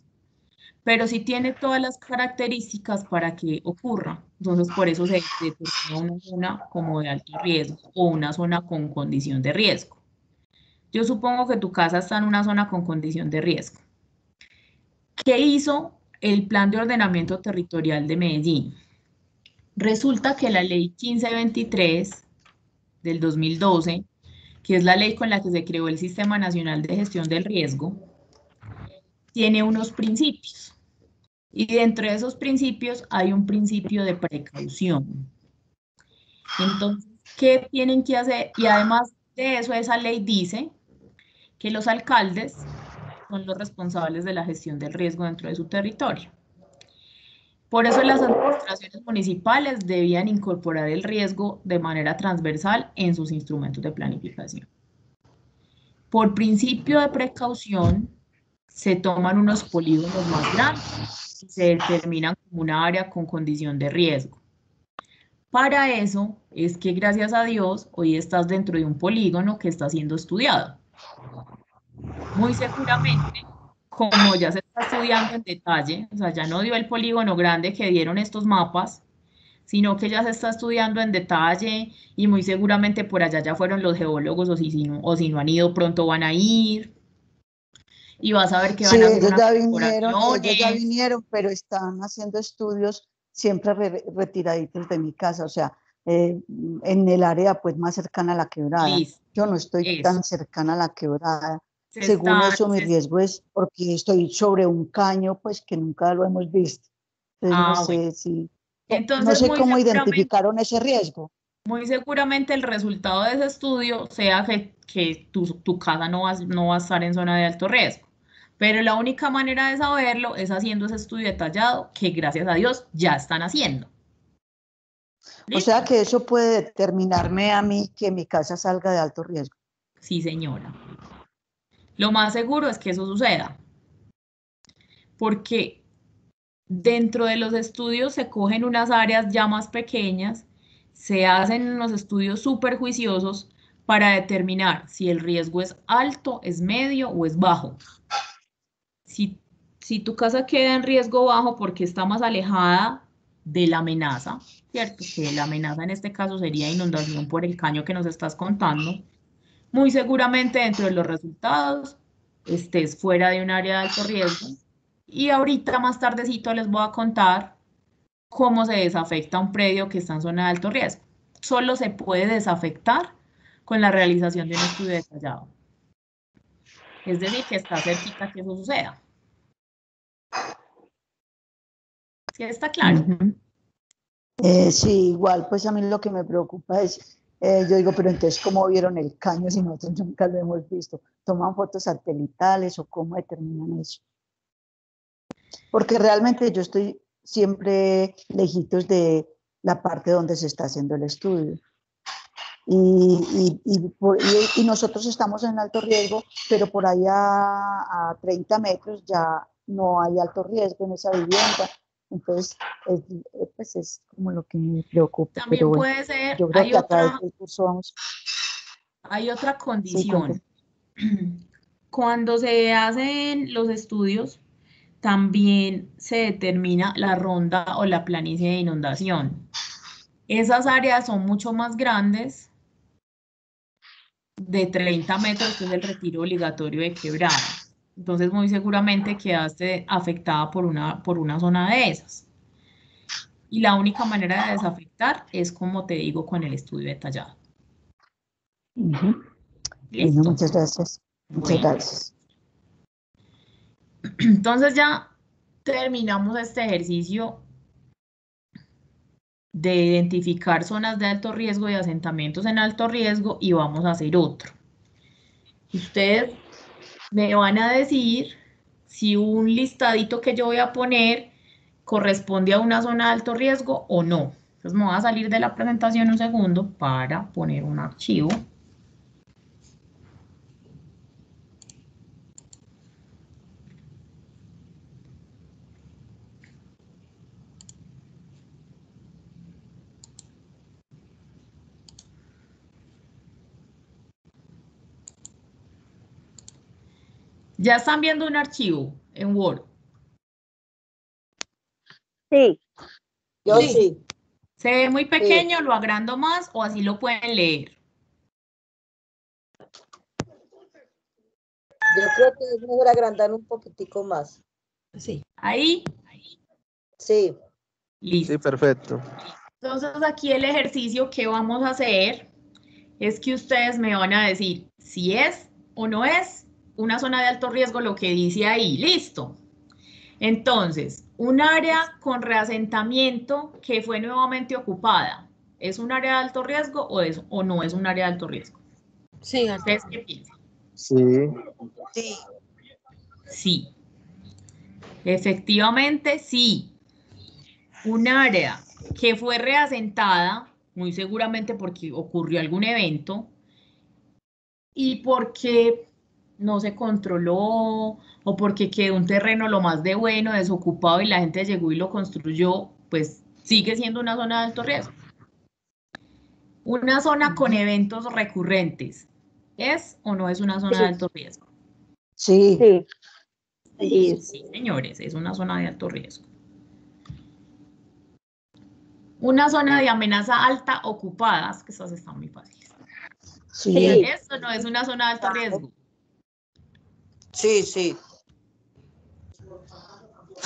pero sí tiene todas las características para que ocurra. Entonces, por eso se determina una zona como de alto riesgo o una zona con condición de riesgo. Yo supongo que tu casa está en una zona con condición de riesgo. ¿Qué hizo el Plan de Ordenamiento Territorial de Medellín? Resulta que la Ley 1523 del 2012, que es la ley con la que se creó el Sistema Nacional de Gestión del Riesgo, tiene unos principios. Y dentro de esos principios hay un principio de precaución. Entonces, ¿qué tienen que hacer? Y además de eso, esa ley dice que los alcaldes son los responsables de la gestión del riesgo dentro de su territorio. Por eso las administraciones municipales debían incorporar el riesgo de manera transversal en sus instrumentos de planificación. Por principio de precaución, se toman unos polígonos más grandes y se determinan como una área con condición de riesgo. Para eso, es que gracias a Dios hoy estás dentro de un polígono que está siendo estudiado. Muy seguramente, como ya se está estudiando en detalle, o sea, ya no dio el polígono grande que dieron estos mapas, sino que ya se está estudiando en detalle y muy seguramente por allá ya fueron los geólogos o si no han ido, pronto van a ir. Y vas a ver que van a hacer unas ellos ya vinieron, pero están haciendo estudios siempre retiraditos de mi casa, o sea, en el área pues más cercana a la quebrada. Yo no estoy tan cercana a la quebrada. Según eso, mi riesgo es porque estoy sobre un caño, pues que nunca lo hemos visto. Entonces, no sé si... Entonces, no sé cómo identificaron ese riesgo. Muy seguramente el resultado de ese estudio sea que tu casa no va a estar en zona de alto riesgo. Pero la única manera de saberlo es haciendo ese estudio detallado que, gracias a Dios, ya están haciendo. ¿Listo? O sea que eso puede determinarme a mí que mi casa salga de alto riesgo. Sí, señora. Lo más seguro es que eso suceda. Porque dentro de los estudios se cogen unas áreas ya más pequeñas, se hacen unos estudios súper juiciosos para determinar si el riesgo es alto, es medio o es bajo. Si tu casa queda en riesgo bajo porque está más alejada de la amenaza, ¿cierto? Que la amenaza en este caso sería inundación por el caño que nos estás contando, muy seguramente dentro de los resultados estés fuera de un área de alto riesgo. Y ahorita más tardecito les voy a contar cómo se desafecta un predio que está en zona de alto riesgo. Solo se puede desafectar con la realización de un estudio detallado. Es decir, que está cerquita que eso suceda. ¿Sí está claro? Sí, igual, pues a mí lo que me preocupa es, yo digo, pero entonces, ¿cómo vieron el caño si nosotros nunca lo hemos visto? ¿Toman fotos satelitales o cómo determinan eso? Porque realmente yo estoy siempre lejitos de la parte donde se está haciendo el estudio. Y nosotros estamos en alto riesgo, pero por allá a 30 metros ya no hay alto riesgo en esa vivienda. Entonces, pues es como lo que me preocupa. También pero bueno, puede ser, yo creo que a través del curso vamos. Hay otra condición. Sí, cuando se hacen los estudios, también se determina la ronda o la planicie de inundación. Esas áreas son mucho más grandes, de 30 metros, que es el retiro obligatorio de quebrada. Entonces, muy seguramente quedaste afectada por una zona de esas. Y la única manera de desafectar es, como te digo, con el estudio detallado. Bueno, muchas gracias. Muchas gracias. Entonces ya terminamos este ejercicio de identificar zonas de alto riesgo y asentamientos en alto riesgo y vamos a hacer otro. Ustedes me van a decir si un listadito que yo voy a poner corresponde a una zona de alto riesgo o no. Entonces me voy a salir de la presentación un segundo para poner un archivo. ¿Ya están viendo un archivo en Word? Sí. Yo sí. ¿Se ve muy pequeño? Sí. ¿Lo agrando más o así lo pueden leer? Yo creo que es mejor agrandar un poquitico más. Sí. ¿Ahí? Sí. Listo. Sí, perfecto. Entonces aquí el ejercicio que vamos a hacer es que ustedes me van a decir si es o no es una zona de alto riesgo lo que dice ahí. Listo. Entonces, un área con reasentamiento que fue nuevamente ocupada, ¿es un área de alto riesgo o no es un área de alto riesgo? Sí. ¿Ustedes qué piensan? Sí. Sí. Sí. Efectivamente, sí. Un área que fue reasentada, muy seguramente porque ocurrió algún evento y porque no se controló o porque quedó un terreno lo más de bueno, desocupado y la gente llegó y lo construyó, pues sigue siendo una zona de alto riesgo. Una zona con eventos recurrentes, ¿es o no es una zona de alto riesgo? Sí. Sí, señores, es una zona de alto riesgo. Una zona de amenaza alta ocupada, es que esas están muy fáciles. Sí. ¿Eso no es una zona de alto riesgo? Sí.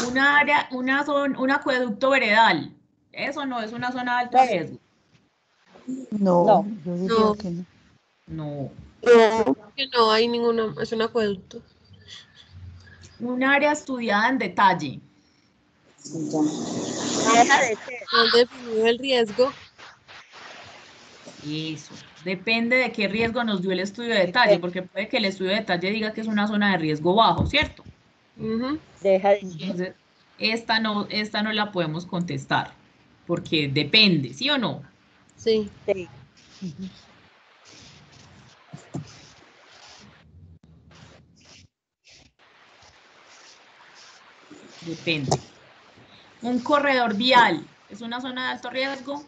Un acueducto veredal, ¿eso no es una zona de alto riesgo? No, yo diría que no. No. Que no hay ninguno, es un acueducto. Un área estudiada en detalle. Deja de ser. ¿No definió el riesgo? Eso. Depende de qué riesgo nos dio el estudio de detalle, porque puede que el estudio de detalle diga que es una zona de riesgo bajo, ¿cierto? Deja de ser. Entonces, esta no la podemos contestar, porque depende, ¿sí o no? Sí. Depende. Un corredor vial, ¿es una zona de alto riesgo?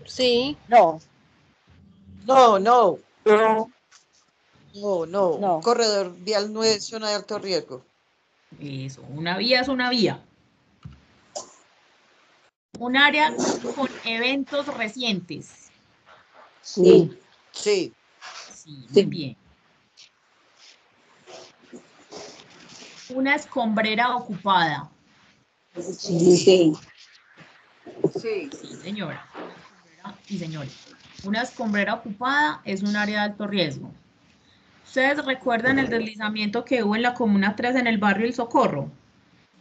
Sí. No. Un corredor vial no es zona de alto riesgo. Eso, una vía es una vía. Un área con eventos recientes. Sí. Sí, muy bien. Una escombrera ocupada. Sí. Sí, señora. Y señores, una escombrera ocupada es un área de alto riesgo. ¿Ustedes recuerdan el deslizamiento que hubo en la Comuna 3 en el barrio El Socorro?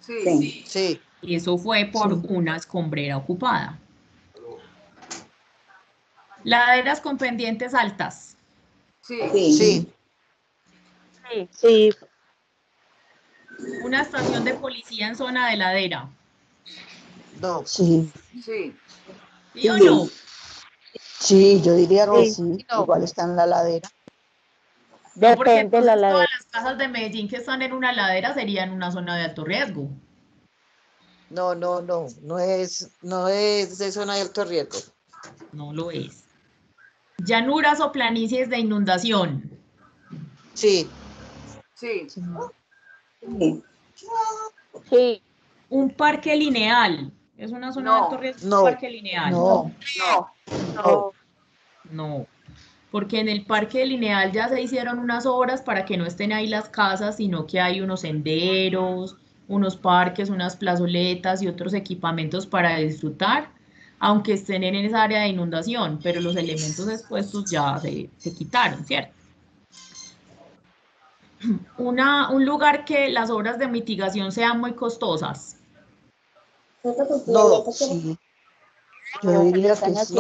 Sí. Y eso fue por una escombrera ocupada. Laderas con pendientes altas. Sí. Una estación de policía en zona de ladera. No. Sí. ¿Sí o no? Sí, yo diría que sí. No. Igual está en la ladera. No, porque Depende de la entonces todas ladera. las casas de Medellín que están en una ladera serían una zona de alto riesgo. No es de zona de alto riesgo. No lo es. Llanuras o planicies de inundación. Sí. Un parque lineal. ¿Es una zona de alto riesgo? No. Un parque lineal. No. Porque en el parque lineal ya se hicieron unas obras para que no estén ahí las casas, sino que hay unos senderos, unos parques, unas plazoletas y otros equipamientos para disfrutar, aunque estén en esa área de inundación, pero los elementos expuestos ya se quitaron, ¿cierto? Un lugar que las obras de mitigación sean muy costosas. No. Sí. Yo diría que sí.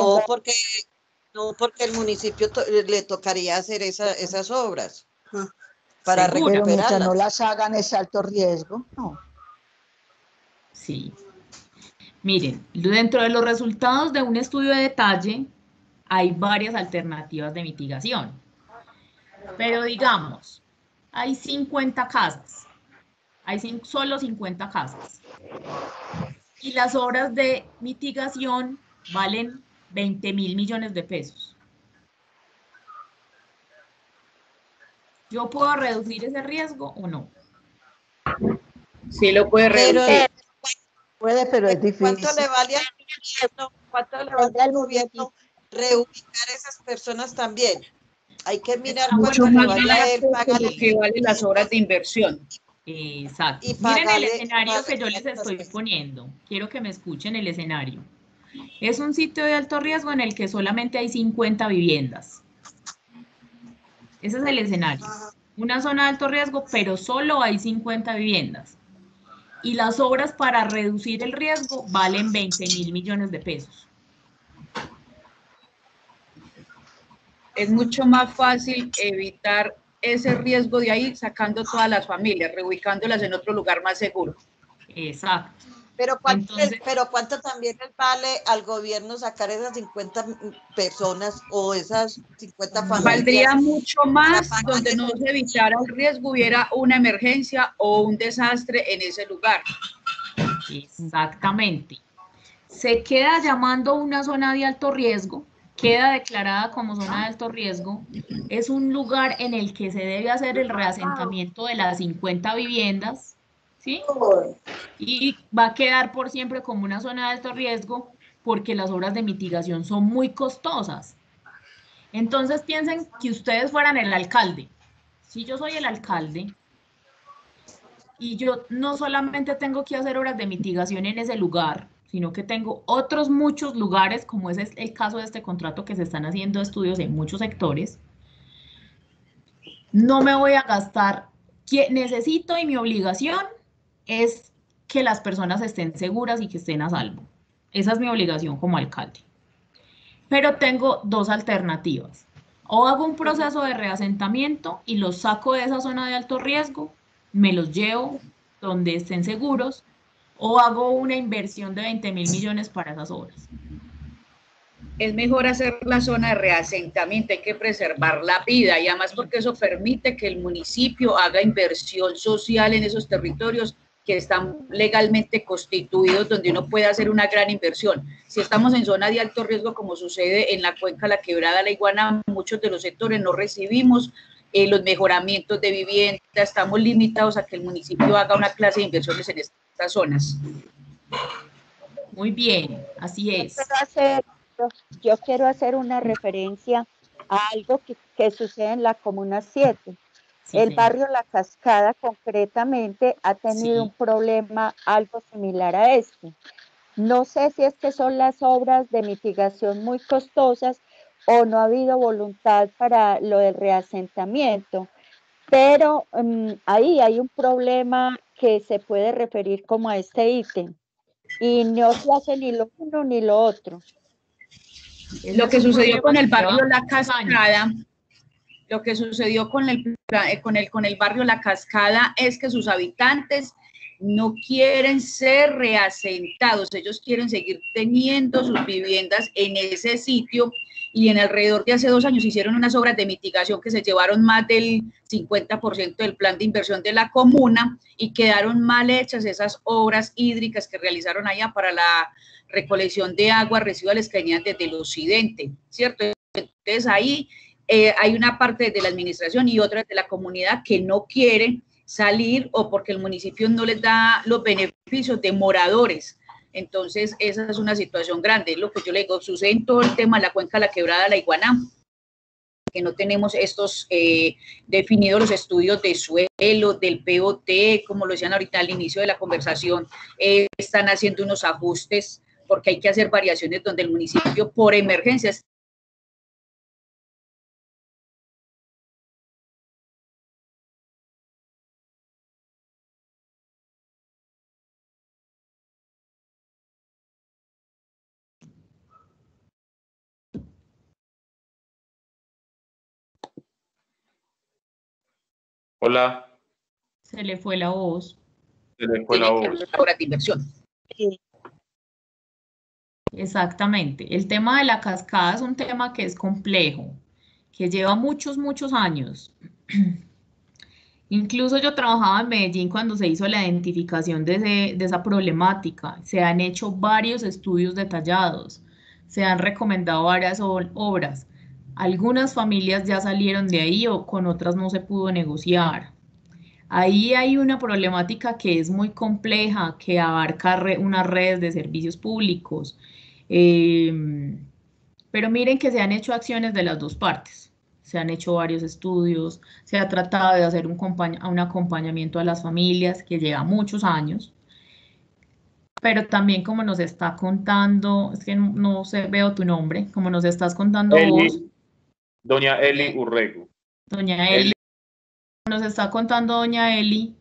No, porque el municipio le tocaría hacer esas obras para ¿Segura? Pero mientras recuperarlas. no las hagan es alto riesgo. No. Sí. Miren, dentro de los resultados de un estudio de detalle hay varias alternativas de mitigación. Pero digamos, hay 50 casas. Hay solo 50 casas. Y las obras de mitigación valen 20.000 millones de pesos. ¿Yo puedo reducir ese riesgo o no? Sí, lo puede reducir. Puede, pero es difícil. ¿Cuánto le vale al gobierno reubicar a esas personas también? Hay que mirar Mucho cuánto le más vale a él barato pagar que lo que valen las obras de inversión. Exacto. Y Miren el pagarle- escenario que yo les estoy poniendo. Quiero que me escuchen el escenario. Es un sitio de alto riesgo en el que solamente hay 50 viviendas. Ese es el escenario. Una zona de alto riesgo, pero solo hay 50 viviendas. Y las obras para reducir el riesgo valen 20.000 millones de pesos. Es mucho más fácil evitar ese riesgo de ahí sacando todas las familias, reubicándolas en otro lugar más seguro. Exacto. Pero ¿cuánto también les vale al gobierno sacar esas 50 personas o esas 50 familias? Valdría mucho más donde no se evitara el riesgo, hubiera una emergencia o un desastre en ese lugar. Exactamente. Se queda llamando una zona de alto riesgo queda declarada como zona de alto riesgo, es un lugar en el que se debe hacer el reasentamiento de las 50 viviendas, ¿sí? Y va a quedar por siempre como una zona de alto riesgo porque las obras de mitigación son muy costosas. Entonces piensen que ustedes fueran el alcalde. Si yo soy el alcalde y yo no solamente tengo que hacer obras de mitigación en ese lugar, sino que tengo otros muchos lugares, como ese es el caso de este contrato que se están haciendo estudios en muchos sectores, no me voy a gastar, necesito y mi obligación es que las personas estén seguras y que estén a salvo. Esa es mi obligación como alcalde. Pero tengo dos alternativas. O hago un proceso de reasentamiento y los saco de esa zona de alto riesgo, me los llevo donde estén seguros, o hago una inversión de 20.000 millones para esas obras. Es mejor hacer la zona de reasentamiento, hay que preservar la vida y además porque eso permite que el municipio haga inversión social en esos territorios que están legalmente constituidos, donde uno puede hacer una gran inversión. Si estamos en zona de alto riesgo, como sucede en la cuenca La Quebrada, La Iguana, muchos de los sectores no recibimos los mejoramientos de vivienda, estamos limitados a que el municipio haga una clase de inversiones en estas zonas. Muy bien, así es. Yo quiero hacer una referencia a algo que sucede en la Comuna 7. Sí, el barrio La Cascada concretamente ha tenido un problema algo similar a este. No sé si es que son las obras de mitigación muy costosas o no ha habido voluntad para lo del reasentamiento, pero ahí hay un problema que se puede referir como a este ítem y no se hace ni lo uno ni lo otro. Lo que sucedió con el barrio La Cascada, lo que sucedió con el barrio La Cascada es que sus habitantes no quieren ser reasentados, ellos quieren seguir teniendo sus viviendas en ese sitio y en alrededor de hace 2 años hicieron unas obras de mitigación que se llevaron más del 50% del plan de inversión de la comuna y quedaron mal hechas esas obras hídricas que realizaron allá para la recolección de aguas residuales que venían desde el occidente, ¿cierto? Entonces ahí hay una parte de la administración y otra de la comunidad que no quiere salir o porque el municipio no les da los beneficios de moradores. Entonces esa es una situación grande, lo que yo le digo, sucede en todo el tema de la cuenca La Quebrada, La Iguaná, que no tenemos estos definidos los estudios de suelo, del POT, como lo decían ahorita al inicio de la conversación, están haciendo unos ajustes porque hay que hacer variaciones donde el municipio por emergencias Hola. Se le fue la voz. Se le fue la voz. Obra de inversión. Exactamente. El tema de la cascada es un tema que es complejo, que lleva muchos años. Incluso yo trabajaba en Medellín cuando se hizo la identificación de esa problemática. Se han hecho varios estudios detallados, se han recomendado varias obras. Algunas familias ya salieron de ahí o con otras no se pudo negociar. Ahí hay una problemática que es muy compleja, que abarca unas redes de servicios públicos. Pero miren que se han hecho acciones de las dos partes. Se han hecho varios estudios, se ha tratado de hacer un acompañamiento a las familias que lleva muchos años. Pero también como nos está contando, es que no sé, veo tu nombre, como nos estás contando vos. Doña Eli Urrego. Doña Eli. Nos está contando doña Eli,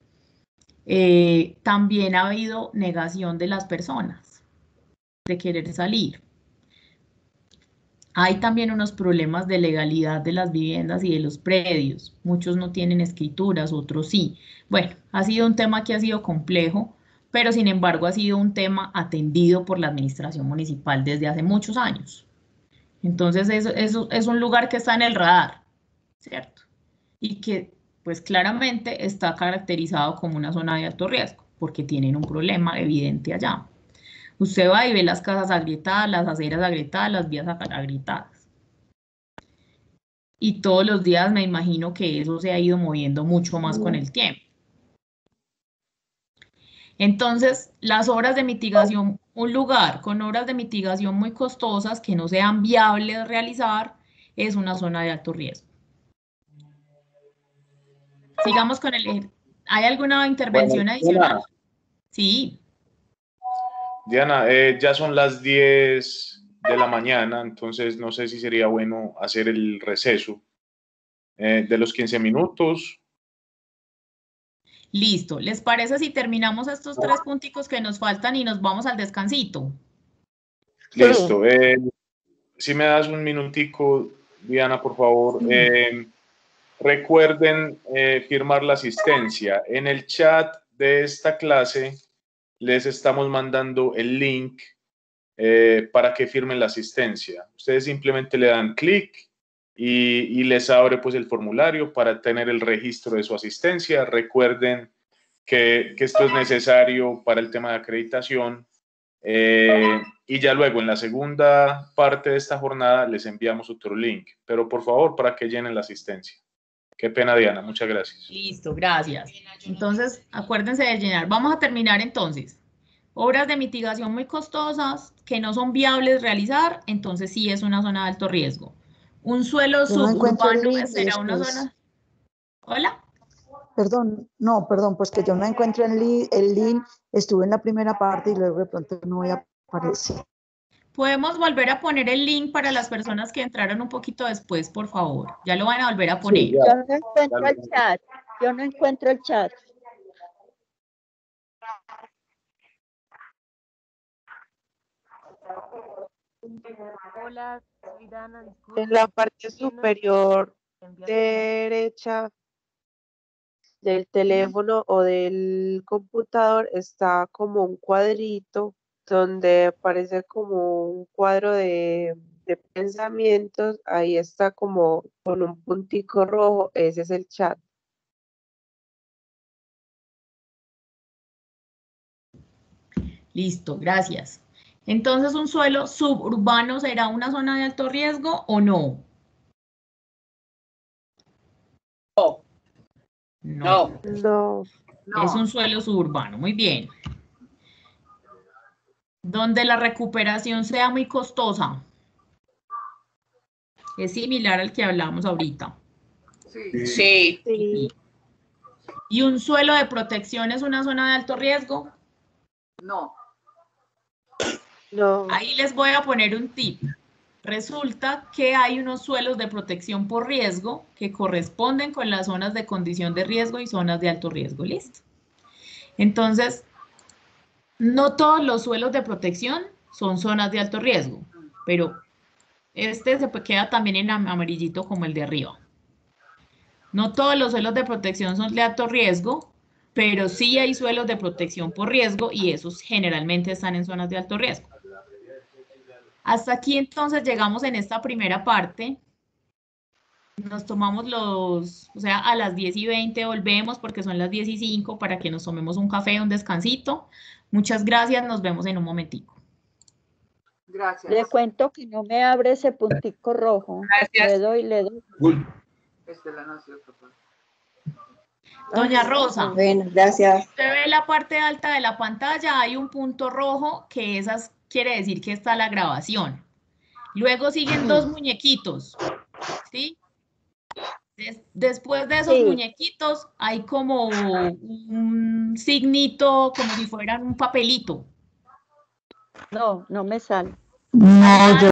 también ha habido negación de las personas de querer salir. Hay también unos problemas de legalidad de las viviendas y de los predios. Muchos no tienen escrituras, otros sí. Bueno, ha sido un tema que ha sido complejo, pero sin embargo ha sido un tema atendido por la administración municipal desde hace muchos años. Entonces eso es un lugar que está en el radar, ¿cierto? Y que pues claramente está caracterizado como una zona de alto riesgo, porque tienen un problema evidente allá. Usted va y ve las casas agrietadas, las aceras agrietadas, las vías agrietadas. y todos los días me imagino que eso se ha ido moviendo mucho más con el tiempo. Entonces, las obras de mitigación, un lugar con obras de mitigación muy costosas que no sean viables realizar, es una zona de alto riesgo. Sigamos con el... ¿Hay alguna intervención adicional? Sí. Diana, ya son las 10 de la mañana, entonces no sé si sería bueno hacer el receso de los 15 minutos. Listo. ¿Les parece si terminamos estos 3 punticos que nos faltan y nos vamos al descansito? Listo. Si me das un minutico, Diana, por favor. Recuerden firmar la asistencia. En el chat de esta clase les estamos mandando el link para que firmen la asistencia. Ustedes simplemente le dan clic y les abre pues el formulario para tener el registro de su asistencia. Recuerden que esto es necesario para el tema de acreditación y ya luego en la segunda parte de esta jornada les enviamos otro link, pero por favor para que llenen la asistencia. Qué pena, Diana, muchas gracias. Listo, gracias. Entonces, acuérdense de llenar. Vamos a terminar entonces. Obras de mitigación muy costosas que no son viables realizar, entonces sí es una zona de alto riesgo. Un suelo suburbano será una zona... ¿Hola? Perdón, pues que yo no encuentro el link, estuve en la primera parte y luego de pronto no voy a aparecer. Podemos volver a poner el link para las personas que entraron un poquito después, por favor. Ya lo van a volver a poner. Sí, yo no encuentro el chat. Yo no encuentro el chat. Hola, soy Dana. En la parte superior derecha del teléfono o del computador está como un cuadrito donde aparece como un cuadro de pensamientos. Ahí está como con un puntico rojo. Ese es el chat. Listo, gracias. Entonces, ¿un suelo suburbano será una zona de alto riesgo o no? No. No. Es un suelo suburbano, muy bien. Donde la recuperación sea muy costosa. Es similar al que hablamos ahorita. Sí. ¿Y un suelo de protección es una zona de alto riesgo? No. No. Ahí les voy a poner un tip. Resulta que hay unos suelos de protección por riesgo que corresponden con las zonas de condición de riesgo y zonas de alto riesgo. ¿Listo? Entonces, no todos los suelos de protección son zonas de alto riesgo, pero este se queda también en amarillito como el de arriba. No todos los suelos de protección son de alto riesgo, pero sí hay suelos de protección por riesgo y esos generalmente están en zonas de alto riesgo. Hasta aquí entonces llegamos en esta primera parte. Nos tomamos a las 10:20 volvemos porque son las 10:05 para que nos tomemos un café, un descansito. Muchas gracias, nos vemos en un momentico. Gracias. Le cuento que no me abre ese puntico rojo. Gracias. Le doy. Doña Rosa. Bueno, gracias. Usted ve la parte alta de la pantalla, hay un punto rojo que quiere decir que está la grabación. Luego siguen 2 muñequitos, ¿sí? Después de esos muñequitos hay como un signito, como si fueran un papelito. No me sale. No, yo